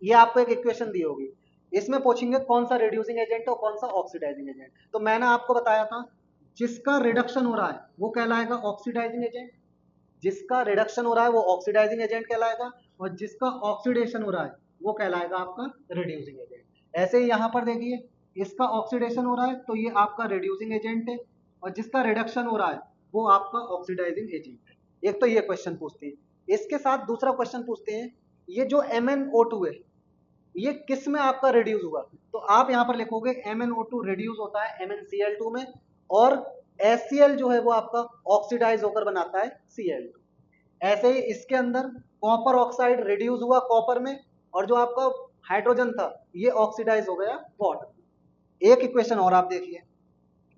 A: ये आपको एक इक्वेशन दी होगी, इसमें पूछेंगे कौन सा रिड्यूसिंग एजेंट और कौन सा ऑक्सीडाइजिंग एजेंट। तो मैंने आपको बताया था जिसका रिडक्शन हो रहा है वो कहलाएगा ऑक्सीडाइजिंग एजेंट, जिसका रिडक्शन हो रहा है वो ऑक्सीडाइजिंग एजेंट कहलाएगा, और जिसका ऑक्सीडेशन हो रहा है वो कहलाएगा आपका रिड्यूसिंग एजेंट। ऐसे ही यहाँ पर देखिए, इसका ऑक्सीडेशन हो रहा है तो ये आपका रिड्यूसिंग एजेंट है, और जिसका रिडक्शन हो रहा है वो आपका ऑक्सीडाइजिंग एजेंट है। एक तो ये क्वेश्चन पूछते हैं। इसके साथ दूसरा क्वेश्चन पूछते हैं, ये जो MnO2 है ये किस में आपका रिड्यूस हुआ, तो आप यहाँ पर लिखोगे MnO2 रिड्यूस होता है MnCl2 में, और HCl जो है वो आपका ऑक्सीडाइज होकर बनाता है Cl2। ऐसे ही इसके अंदर कॉपर ऑक्साइड रिड्यूस हुआ कॉपर में, और जो आपका हाइड्रोजन था ये ऑक्सीडाइज हो गया वाटर। एक इक्वेशन और आप देखिए,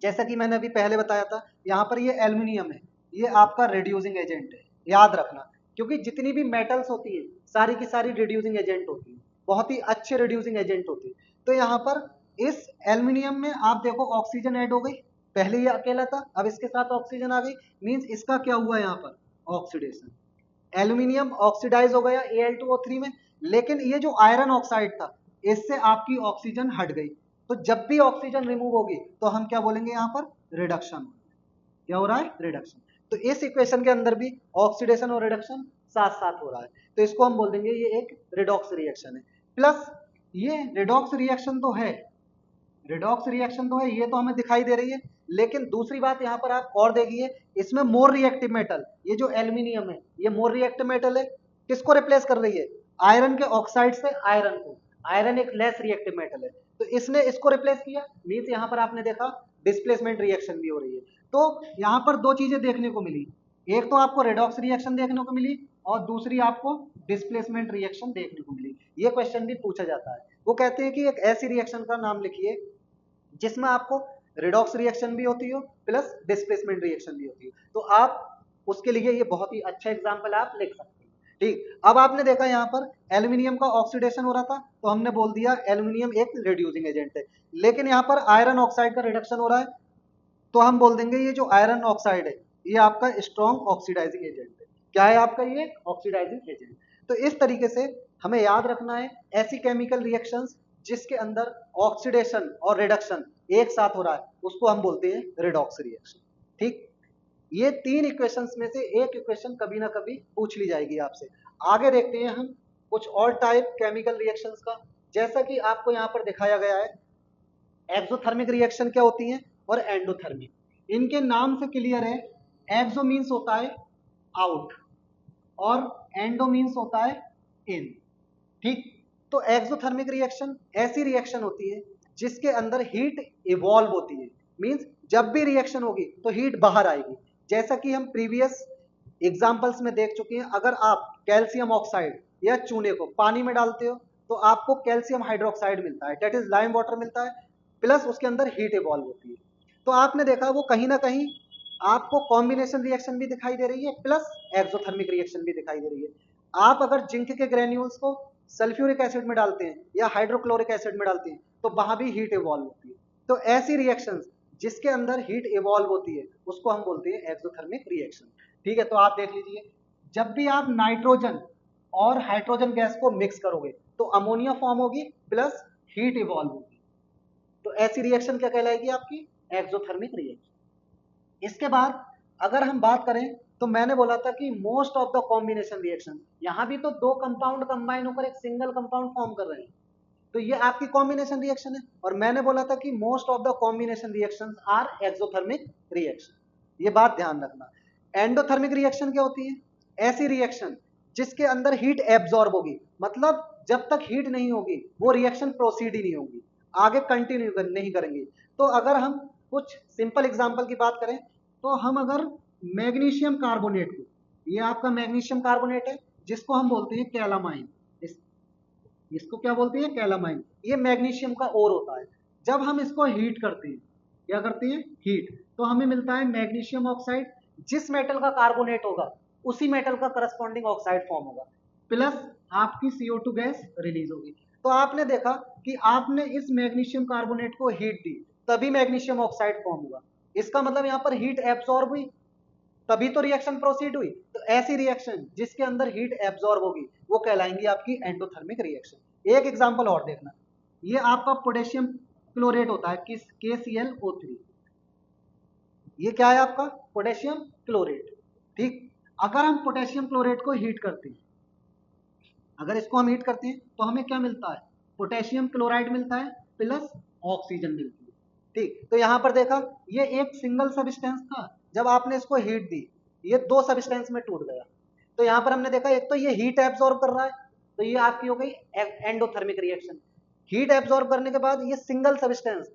A: जैसा कि मैंने अभी पहले बताया था, यहाँ पर ये एल्यूमिनियम है, ये आपका रिड्यूसिंग एजेंट है, याद रखना, क्योंकि जितनी भी मेटल्स होती है सारी की सारी रिड्यूसिंग एजेंट होती है, बहुत ही अच्छे रिड्यूसिंग एजेंट होती है। तो यहाँ पर इस एल्यूमिनियम में आप देखो ऑक्सीजन ऐड हो गई, पहले ये अकेला था अब इसके साथ ऑक्सीजन आ गई, मींस इसका क्या हुआ यहाँ पर, ऑक्सीडेशन। एल्यूमिनियम ऑक्सीडाइज हो गया Al2O3 में, लेकिन ये जो आयरन ऑक्साइड था इससे आपकी ऑक्सीजन हट गई, तो जब भी ऑक्सीजन रिमूव होगी तो हम क्या बोलेंगे, यहाँ पर रिडक्शन। क्या हो रहा है, रिडक्शन। तो इस इक्वेशन के अंदर भी ऑक्सीडेशन और रिडक्शन साथ साथ हो रहा है, तो इसको हम बोल देंगे ये एक रिडॉक्स रिएक्शन है। प्लस ये रिडॉक्स रिएक्शन तो है, रिडॉक्स रिएक्शन तो है, ये तो हमें दिखाई दे रही है, लेकिन दूसरी बात यहाँ पर आप और देखिए, इसमें मोर रिएक्टिव मेटल, ये जो एल्यूमिनियम है ये मोर रिएक्टिव मेटल है, किसको रिप्लेस कर रही है, आयरन के ऑक्साइड से आयरन को। आयरन एक लेस रिएक्टिव मेटल है, तो इसने इसको रिप्लेस किया, मींस यहाँ पर आपने देखा डिस्प्लेसमेंट रिएक्शन भी हो रही है। तो यहाँ पर दो चीजें देखने को मिली, एक तो आपको रिडॉक्स रिएक्शन देखने को मिली, और दूसरी आपको डिस्प्लेसमेंट रिएक्शन देखने को मिली। ये क्वेश्चन भी पूछा जाता है, वो कहते हैं कि एक ऐसी रिएक्शन का नाम लिखिए जिसमें आपको रिडॉक्स रिएक्शन भी होती हो प्लस डिस्प्लेसमेंट रिएक्शन भी होती हो, तो आप उसके लिए ये बहुत ही अच्छा एग्जाम्पल आप लिख सकते हैं। ठीक, अब आपने देखा यहाँ पर एल्यूमिनियम का ऑक्सीडेशन हो रहा था तो हमने बोल दिया एल्यूमिनियम एक रिड्यूसिंग एजेंट है, लेकिन यहाँ पर आयरन ऑक्साइड का रिडक्शन हो रहा है तो हम बोल देंगे ये जो आयरन ऑक्साइड है ये आपका स्ट्रॉन्ग ऑक्सीडाइजिंग एजेंट है। क्या है आपका, ये ऑक्सीडाइजिंग एजेंट। तो इस तरीके से हमें याद रखना है ऐसी केमिकल रिएक्शंस जिसके अंदर ऑक्सीडेशन और रिडक्शन एक साथ हो रहा है उसको हम बोलते हैं रिडॉक्स रिएक्शन। ठीक, ये तीन इक्वेशंस में से एक इक्वेशन कभी ना कभी पूछ ली जाएगी आपसे। आगे देखते हैं हम कुछ और टाइप केमिकल रिएक्शंस का, जैसा कि आपको यहाँ पर दिखाया गया है। एक्सोथर्मिक रिएक्शन क्या होती है और एंडोथर्मिक, इनके नाम से क्लियर है। एक्सो मीन्स होता है आउट और एंडो मीन्स होता है इन। ठीक, तो एक्सोथर्मिक रिएक्शन ऐसी रिएक्शन होती है जिसके अंदर हीट इवॉल्व होती है, मींस जब भी रिएक्शन होगी तो हीट बाहर आएगी। जैसा कि हम प्रीवियस एग्जाम्पल्स में देख चुके हैं। अगर आप कैल्शियम ऑक्साइड या चूने को पानी में डालते हो तो आपको कैल्शियम हाइड्रोक्साइड मिलता है, डेट इज लाइम वाटर मिलता है, प्लस उसके अंदर हीट इवॉल्व होती है। तो आपने देखा वो कहीं ना कहीं आपको कॉम्बिनेशन रिएक्शन भी दिखाई दे रही है, प्लस एक्सोथर्मिक रिएक्शन भी दिखाई दे रही है। आप अगर जिंक के ग्रेन्यूल्स को सल्फ्यूरिक एसिड में डालते हैं या हाइड्रोक्लोरिक एसिड में डालते हैं तो वहां भी हीट इवॉल्व होती है। तो ऐसी रिएक्शंस जिसके अंदर हीट इवॉल्व होती है उसको हम बोलते हैं एक्सोथर्मिक रिएक्शन। ठीक है, तो आप देख लीजिए, जब भी आप नाइट्रोजन और हाइड्रोजन गैस को मिक्स करोगे तो अमोनिया फॉर्म होगी प्लस हीट इवॉल्व होगी। तो ऐसी रिएक्शन क्या कहलाएगी आपकी? Exothermic reaction. इसके बाद अगर हम बात करें तो मैंने बोला था कि most of the combination reaction, यहां भी तो दो कंपाउंड कंबाइन होकर एक सिंगल कंपाउंड फॉर्म कर रहे हैं, तो ये आपकी कॉम्बिनेशन रिएक्शन है। और मैंने बोला था कि most of the combination reactions are exothermic reaction. ये बात ध्यान रखना। एंडोथर्मिक रिएक्शन क्या होती है? ऐसी रिएक्शन जिसके अंदर हीट एब्जॉर्ब होगी, मतलब जब तक हीट नहीं होगी वो रिएक्शन प्रोसीड ही नहीं होगी, आगे कंटिन्यू नहीं करेंगे। तो अगर हम कुछ सिंपल एग्जांपल की बात करें तो हम अगर मैग्नीशियम कार्बोनेट को, ये आपका मैग्नीशियम कार्बोनेट है जिसको हम बोलते हैं कैलामाइन, इसको क्या बोलते हैं? कैलामाइन। ये मैग्नीशियम का ओर होता है। जब हम इसको हीट करते हैं, क्या करते हैं? हीट, तो हमें मिलता है मैग्नीशियम ऑक्साइड। जिस मेटल का कार्बोनेट होगा उसी मेटल का करस्पॉन्डिंग ऑक्साइड फॉर्म होगा, प्लस आपकी CO2 गैस रिलीज होगी। तो आपने देखा कि आपने इस मैग्नीशियम कार्बोनेट को हीट दी तभी मैग्नीशियम ऑक्साइड फॉर्म हुआ, इसका मतलब यहाँ पर हीट एब्सॉर्ब हुई तभी तो रिएक्शन प्रोसीड हुई। तो ऐसी रिएक्शन जिसके अंदर हीट एब्सॉर्ब होगी वो कहलाएंगी आपकी एंडोथर्मिक रिएक्शन। एक एग्जांपल और देखना, ये आपका पोटेशियम क्लोरेट होता है, किस? KClO3। ये क्या है आपका? Potassium chlorate. ठीक, अगर हम पोटेशियम क्लोरेट को हीट करते हैं, अगर इसको हम हीट करते हैं तो हमें क्या मिलता है? पोटेशियम क्लोराइड मिलता है प्लस ऑक्सीजन मिलती है। ठीक, तो यहां पर देखा ये एक सिंगल सब्सटेंस था, जब आपने इसको हीट दी ये दो सब्सटेंस में टूट गया। तो यहां पर हमने देखा एक तो ये हीट एब्सॉर्ब कर रहा है, तो ये आपकी हो गई एंडोथर्मिक रिएक्शन। हीट एब्सॉर्ब करने के बाद ये single substance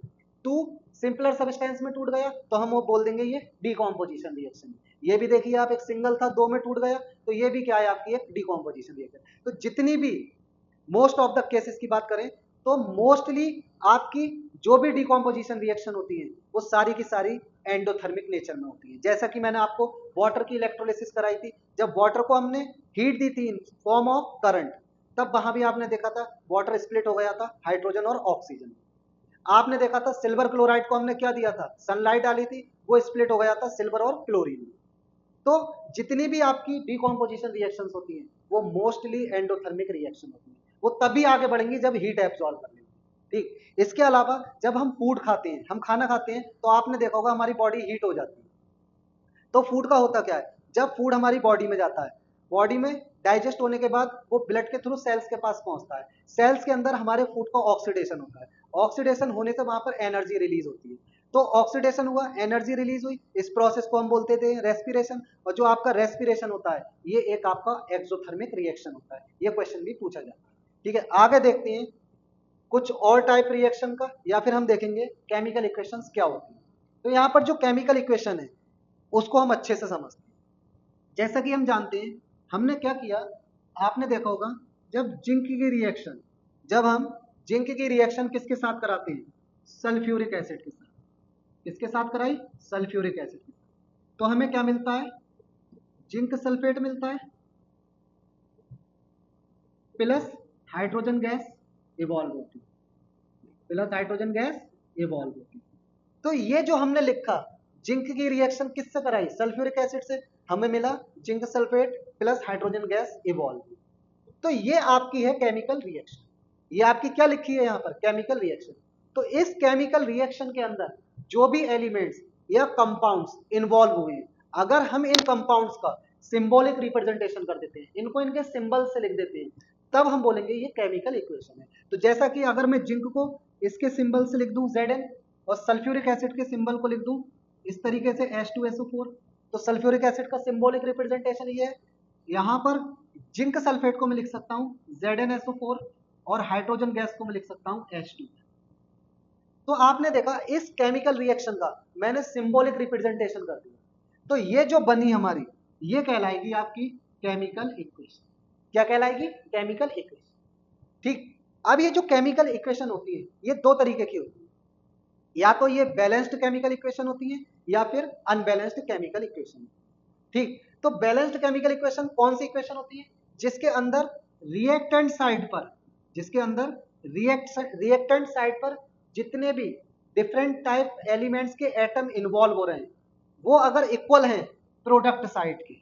A: to simpler substance में टूट गया तो हम वो बोल देंगे ये डीकॉम्पोजिशन रिएक्शन। ये भी देखिए आप, एक सिंगल था दो में टूट गया तो ये भी क्या है? आपकी एक डीकॉम्पोजिशन रिएक्शन। तो जितनी भी मोस्ट ऑफ द केसेस की बात करें तो मोस्टली आपकी जो भी डिकॉम्पोजिशन रिएक्शन होती है वो सारी की सारी एंडोथर्मिक नेचर में होती है। जैसा कि मैंने आपको वाटर की इलेक्ट्रोलिसिस कराई थी, जब वाटर को हमने हीट दी थी इन फॉर्म ऑफ करंट, तब वहां भी आपने देखा था वाटर स्प्लिट हो गया था हाइड्रोजन और ऑक्सीजन। आपने देखा था सिल्वर क्लोराइड को हमने क्या दिया था? सनलाइट डाली थी, वो स्प्लिट हो गया था सिल्वर और क्लोरीन। तो जितनी भी आपकी डिकॉम्पोजिशन रिएक्शंस होती हैं वो मोस्टली एंडोथर्मिक रिएक्शन होती है, वो तभी आगे बढ़ेंगी जब हीट एब्सॉर्ब कर लेंगे। ठीक, इसके अलावा जब हम फूड खाते हैं, हम खाना खाते हैं तो आपने देखा होगा हमारी बॉडी हीट हो जाती है। तो फूड का होता क्या है? जब फूड हमारी बॉडी में जाता है, बॉडी में डाइजेस्ट होने के बाद वो ब्लड के थ्रू सेल्स के पास पहुंचता है, सेल्स के अंदर हमारे फूड का ऑक्सीडेशन होता है, ऑक्सीडेशन होने से वहां पर एनर्जी रिलीज होती है। तो ऑक्सीडेशन हुआ, एनर्जी रिलीज हुई, इस प्रोसेस को हम बोलते थे रेस्पिरेशन। और जो आपका रेस्पिरेशन होता है ये एक आपका एक्सोथर्मिक रिएक्शन होता है, ये क्वेश्चन भी पूछा जाता है। ठीक है, आगे देखते हैं कुछ और टाइप रिएक्शन का, या फिर हम देखेंगे केमिकल इक्वेशंस क्या होती है। तो यहाँ पर जो केमिकल इक्वेशन है उसको हम अच्छे से समझते हैं। जैसा कि हम जानते हैं, हमने क्या किया, आपने देखा होगा जब जिंक की रिएक्शन, जब हम जिंक की रिएक्शन किसके साथ कराते हैं? सल्फ्यूरिक एसिड के साथ। किसके साथ कराई? सल्फ्यूरिक एसिड के साथ। तो हमें क्या मिलता है? जिंक सल्फेट मिलता है प्लस हाइड्रोजन गैस इवॉल्व होती है, प्लस हाइड्रोजन गैस इवॉल्व होती है। तो ये जो हमने लिखा, जिंक की रिएक्शन किससे कराई? सल्फ्यूरिक एसिड से, हमें मिला zinc sulphate plus hydrogen gas evolve. तो ये आपकी है केमिकल रिएक्शन। ये आपकी क्या लिखी है यहाँ पर? Chemical reaction. तो इस केमिकल रिएक्शन के अंदर जो भी एलिमेंट्स या कंपाउंड्स इन्वॉल्व हुए हैं, अगर हम इन कंपाउंड्स का सिंबॉलिक रिप्रेजेंटेशन कर देते हैं, इनको इनके सिंबल से लिख देते हैं, तब हम बोलेंगे ये केमिकल इक्वेशन है। तो जैसा कि अगर मैं जिंक को इसके सिंबल से लिख दूं Zn, और सल्फ्यूरिक एसिड के सिंबल को लिख दूं इस तरीके से H2SO4, तो सल्फ्यूरिक एसिड का सिंबॉलिक रिप्रेजेंटेशन ये है। यहाँ पर जिंक सल्फेट को मैं लिख सकता हूँ ZnSO4, और हाइड्रोजन गैस को मैं लिख सकता हूँ H2। तो आपने देखा इस केमिकल रिएक्शन का मैंने सिंबॉलिक रिप्रेजेंटेशन कर दिया। तो ये जो बनी हमारी ये कहलाएगी आपकी केमिकल इक्वेशन। क्या कहलाएगी? Chemical equation. ठीक, अब ये जो केमिकल इक्वेशन होती है ये दो तरीके की होती है, या तो ये बैलेंस्ड केमिकल इक्वेशन होती है या फिर अनबैलेंस्ड केमिकल इक्वेशन। ठीक, तो बैलेंस्ड केमिकल इक्वेशन कौन सी इक्वेशन होती है? जिसके अंदर रिएक्टेंट साइड पर, जिसके अंदर रिएक्टेंट साइड पर जितने भी डिफरेंट टाइप एलिमेंट्स के एटम इन्वॉल्व हो रहे हैं वो अगर इक्वल हैं प्रोडक्ट साइड के,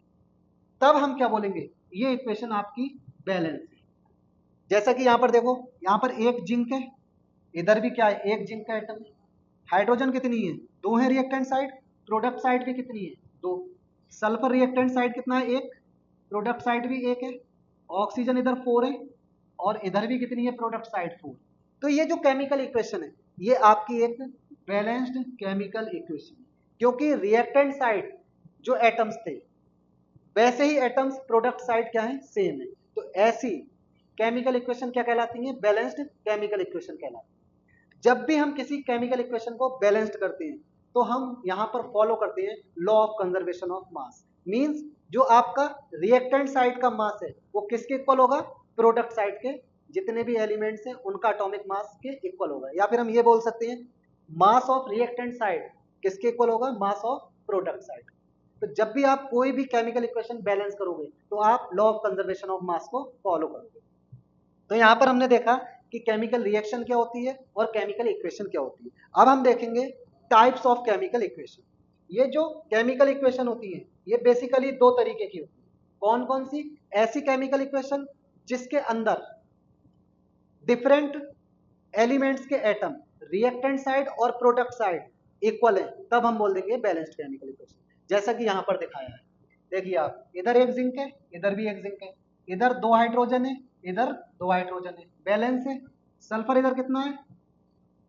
A: तब हम क्या बोलेंगे? ये इक्वेशन आपकी बैलेंस है। जैसा कि यहां पर देखो, यहां पर एक जिंक है, इधर भी क्या है? एक जिंक का एटम है। हाइड्रोजन कितनी है? दो है रिएक्टेंट साइड। प्रोडक्ट साइड भी कितनी है? दो। सल्फर रिएक्टेंट साइड कितना है? एक। प्रोडक्ट साइड भी एक है। ऑक्सीजन इधर 4 है और इधर भी कितनी है? Product side 4। तो ये जो केमिकल इक्वेशन है ये आपकी एक बैलेंस्ड केमिकल इक्वेशन है, क्योंकि रिएक्टेंट साइड जो एटम्स थे वैसे ही एटम्स प्रोडक्ट साइड क्या है? सेम है। तो ऐसी केमिकल इक्वेशन क्या कहलाती है? बैलेंस्ड केमिकल इक्वेशन कहलाती है। जब भी हम किसी केमिकल इक्वेशन को बैलेंस्ड करते हैं तो हम यहाँ पर फॉलो करते हैं law of conservation of mass. Means जो आपका रिएक्टेंट साइड का मास है वो किसके इक्वल होगा? प्रोडक्ट साइड के जितने भी एलिमेंट्स हैं उनका एटॉमिक मास के इक्वल होगा। या फिर हम ये बोल सकते हैं मास ऑफ रिएक्टेंट साइड किसके इक्वल होगा? Mass of product side. तो जब भी आप कोई भी केमिकल इक्वेशन बैलेंस करोगे तो आप law of conservation of mass को फॉलो करोगे। तो यहाँ पर हमने देखा कि केमिकल रिएक्शन क्या होती है और केमिकल इक्वेशन क्या होती है। अब हम देखेंगे टाइप्स ऑफ केमिकल इक्वेशन। ये जो केमिकल इक्वेशन होती है ये बेसिकली दो तरीके की होती है। कौन कौन सी? ऐसी केमिकल इक्वेशन जिसके अंदर डिफरेंट एलिमेंट्स के एटम रिएक्टेंट साइड और प्रोडक्ट साइड इक्वल है, तब हम बोल देंगे बैलेंस्ड केमिकल इक्वेशन। जैसा कि यहाँ पर दिखाया है, देखिए आप, इधर एक जिंक है, इधर भी एक जिंक है, इधर दो हाइड्रोजन है, इधर दो हाइड्रोजन है, बैलेंस है। सल्फर इधर कितना है?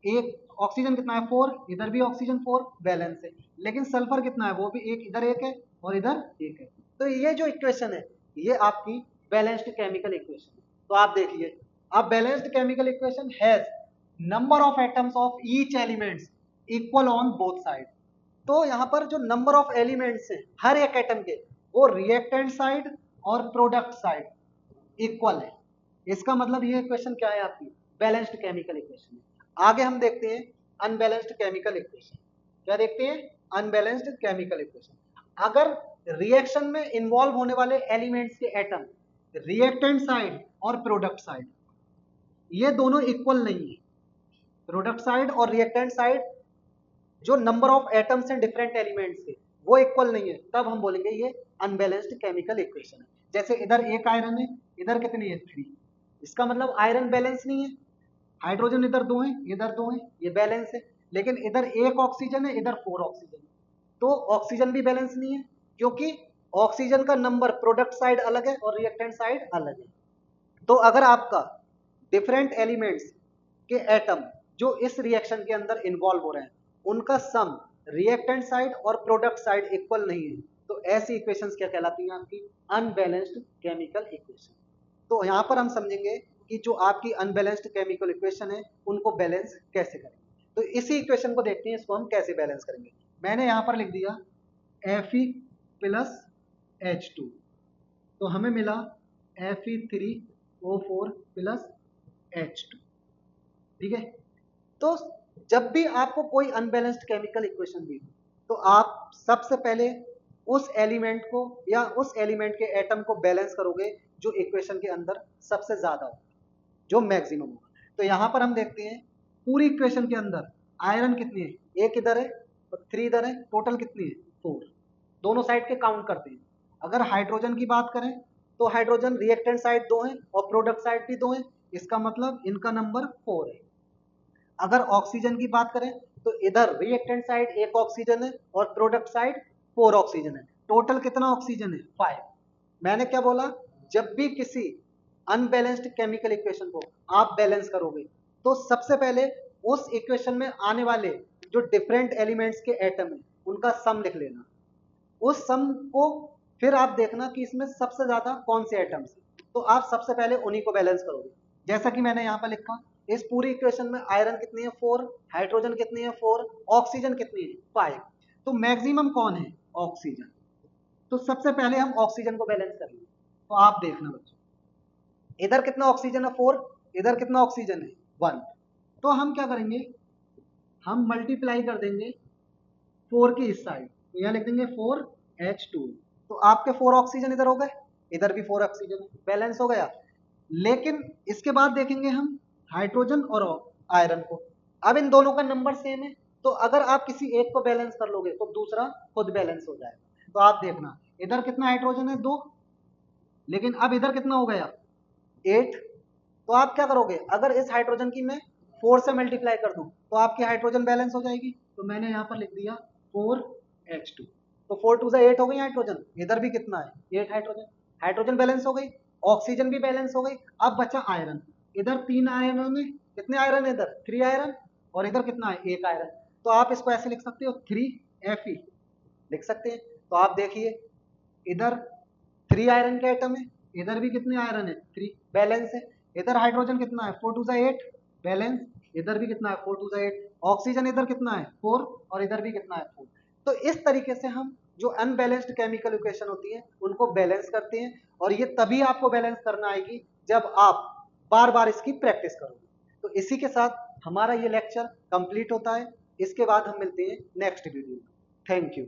A: एक। ऑक्सीजन कितना है? 4। इधर भी ऑक्सीजन 4, बैलेंस है। लेकिन सल्फर कितना है? वो भी एक, इधर एक है और इधर एक है। तो ये जो इक्वेशन है ये आपकी बैलेंस्ड केमिकल इक्वेशन है। तो आप देखिए, अब balanced chemical equation has number of atoms of each elements equal on both side. तो यहाँ पर जो नंबर ऑफ एलिमेंट्स हैं हर एक एटम के वो रिएक्टेंट साइड और प्रोडक्ट साइड इक्वल है। इसका मतलब ये इक्वेशन क्या है? आपकी बैलेंस्ड केमिकल इक्वेशन है। आगे हम देखते हैं अनबैलेंस्ड केमिकल इक्वेशन। क्या देखते हैं? Unbalanced chemical equation. अगर रिएक्शन में इन्वॉल्व होने वाले एलिमेंट्स के एटम रिएक्टेंट साइड और प्रोडक्ट साइड ये दोनों इक्वल नहीं है, प्रोडक्ट साइड और रिएक्टेंट साइड जो नंबर ऑफ एटम्स हैं डिफरेंट एलिमेंट्स के वो इक्वल नहीं है, तब हम बोलेंगे ये अनबैलेंस्ड केमिकल इक्वेशन है। जैसे इधर एक आयरन है, इधर कितनी है? 3। इसका मतलब आयरन बैलेंस नहीं है। हाइड्रोजन इधर दो है, इधर दो है, ये बैलेंस है। लेकिन इधर एक ऑक्सीजन है, इधर 4 ऑक्सीजन है, तो ऑक्सीजन भी बैलेंस नहीं है, क्योंकि ऑक्सीजन का नंबर प्रोडक्ट साइड अलग है और रिएक्टेंट साइड अलग है। तो अगर आपका डिफरेंट एलिमेंट्स के एटम जो इस रिएक्शन के अंदर इन्वॉल्व हो रहे हैं उनका सम रिएक्टेंट साइड और प्रोडक्ट साइड इक्वल नहीं है, तो ऐसी इक्वेशंस क्या कहलाती हैं? आपकी अनबैलेंस्ड केमिकल इक्वेशन। तो यहाँ पर हम समझेंगे कि जो आपकी अनबैलेंस्ड केमिकल इक्वेशन है उनको बैलेंस कैसे करें। तो इसी इक्वेशन को देखते हैं, इसको हम कैसे बैलेंस करेंगे। मैंने यहाँ पर लिख दिया Fe प्लस H2, तो हमें मिला Fe3O4 प्लस H2। ठीक है, तो जब भी आपको कोई अनबैलेंस्ड केमिकल इक्वेशन दी तो आप सबसे पहले उस एलिमेंट को या उस एलिमेंट के एटम को बैलेंस करोगे जो इक्वेशन के अंदर सबसे ज्यादा हो, जो मैक्सिमम होगा। तो यहां पर हम देखते हैं पूरी इक्वेशन के अंदर आयरन कितनी है? एक इधर है और 3 इधर है, टोटल कितनी है? 4। दोनों साइड के काउंट करते हैं। अगर हाइड्रोजन की बात करें तो हाइड्रोजन रिएक्टेंट साइड 2 है और प्रोडक्ट साइड भी 2 है, इसका मतलब इनका नंबर 4 है। अगर ऑक्सीजन की बात करें तो इधर रिएक्टेंट साइड एक ऑक्सीजन है और प्रोडक्ट साइड 4 ऑक्सीजन है, टोटल कितना ऑक्सीजन है? 5। मैंने क्या बोला? जब भी किसी अनबैलेंस्ड केमिकल इक्वेशन को आप बैलेंस करोगे तो सबसे पहले उस इक्वेशन में आने वाले जो डिफरेंट एलिमेंट्स के एटम है उनका सम लिख लेना। उस सम को फिर आप देखना कि इसमें सबसे ज्यादा कौन से एटम्स है, तो आप सबसे पहले उन्हीं को बैलेंस करोगे। जैसा कि मैंने यहाँ पर लिखा, इस पूरी इक्वेशन में आयरन कितनी है? 4, हाइड्रोजन कितनी है? 4, ऑक्सीजन कितनी है? 5। तो मैक्सिमम कौन है? ऑक्सीजन। तो सबसे पहले हम ऑक्सीजन को बैलेंस कर लेंगे। तो आप देखना बच्चों, इधर कितना ऑक्सीजन है 4, इधर कितना ऑक्सीजन है 1। तो हम क्या करेंगे, हम मल्टीप्लाई कर देंगे 4 की इस साइड, तो यहाँ लिख देंगे 4H2। तो आपके 4 ऑक्सीजन इधर हो गए, इधर भी 4 ऑक्सीजन, बैलेंस हो गया। लेकिन इसके बाद देखेंगे हम हाइड्रोजन और आयरन को। अब इन दोनों का नंबर सेम है, तो अगर आप किसी एक को बैलेंस कर लोगे तो दूसरा खुद बैलेंस हो जाएगा। तो आप देखना, इधर कितना हाइड्रोजन है 2, लेकिन अब इधर कितना हो गया 8। तो आप क्या करोगे, अगर इस हाइड्रोजन की मैं 4 से मल्टीप्लाई कर दूं तो आपकी हाइड्रोजन बैलेंस हो जाएगी। तो मैंने यहाँ पर लिख दिया 4H2। तो 4 2 से 8 हो गई हाइड्रोजन, इधर भी कितना है 8 हाइड्रोजन, हाइड्रोजन बैलेंस हो गई, ऑक्सीजन भी बैलेंस हो गई। अब बचा आयरन, इधर 3 आयरन में, कितने आयरन है इधर 3 आयरन, और इधर कितना है 1 आयरन। तो आप इसको ऐसे लिख सकते हो 3Fe लिख सकते हैं। तो आप देखिए, इधर 3 आयरन के आइटम है, इधर भी कितने आयरन है 3, बैलेंस है। इधर हाइड्रोजन कितना है 4 2 से 8 बैलेंस, इधर भी कितना है 4 2 से 8, ऑक्सीजन इधर कितना है 4 और इधर भी कितना है 4। तो इस तरीके से हम जो अनबैलेंस्ड केमिकल इक्वेशन होती है उनको बैलेंस करते हैं, और ये तभी आपको बैलेंस करना आएगी जब आप बार बार इसकी प्रैक्टिस करोगे। तो इसी के साथ हमारा ये लेक्चर कंप्लीट होता है। इसके बाद हम मिलते हैं नेक्स्ट वीडियो में। Thank you.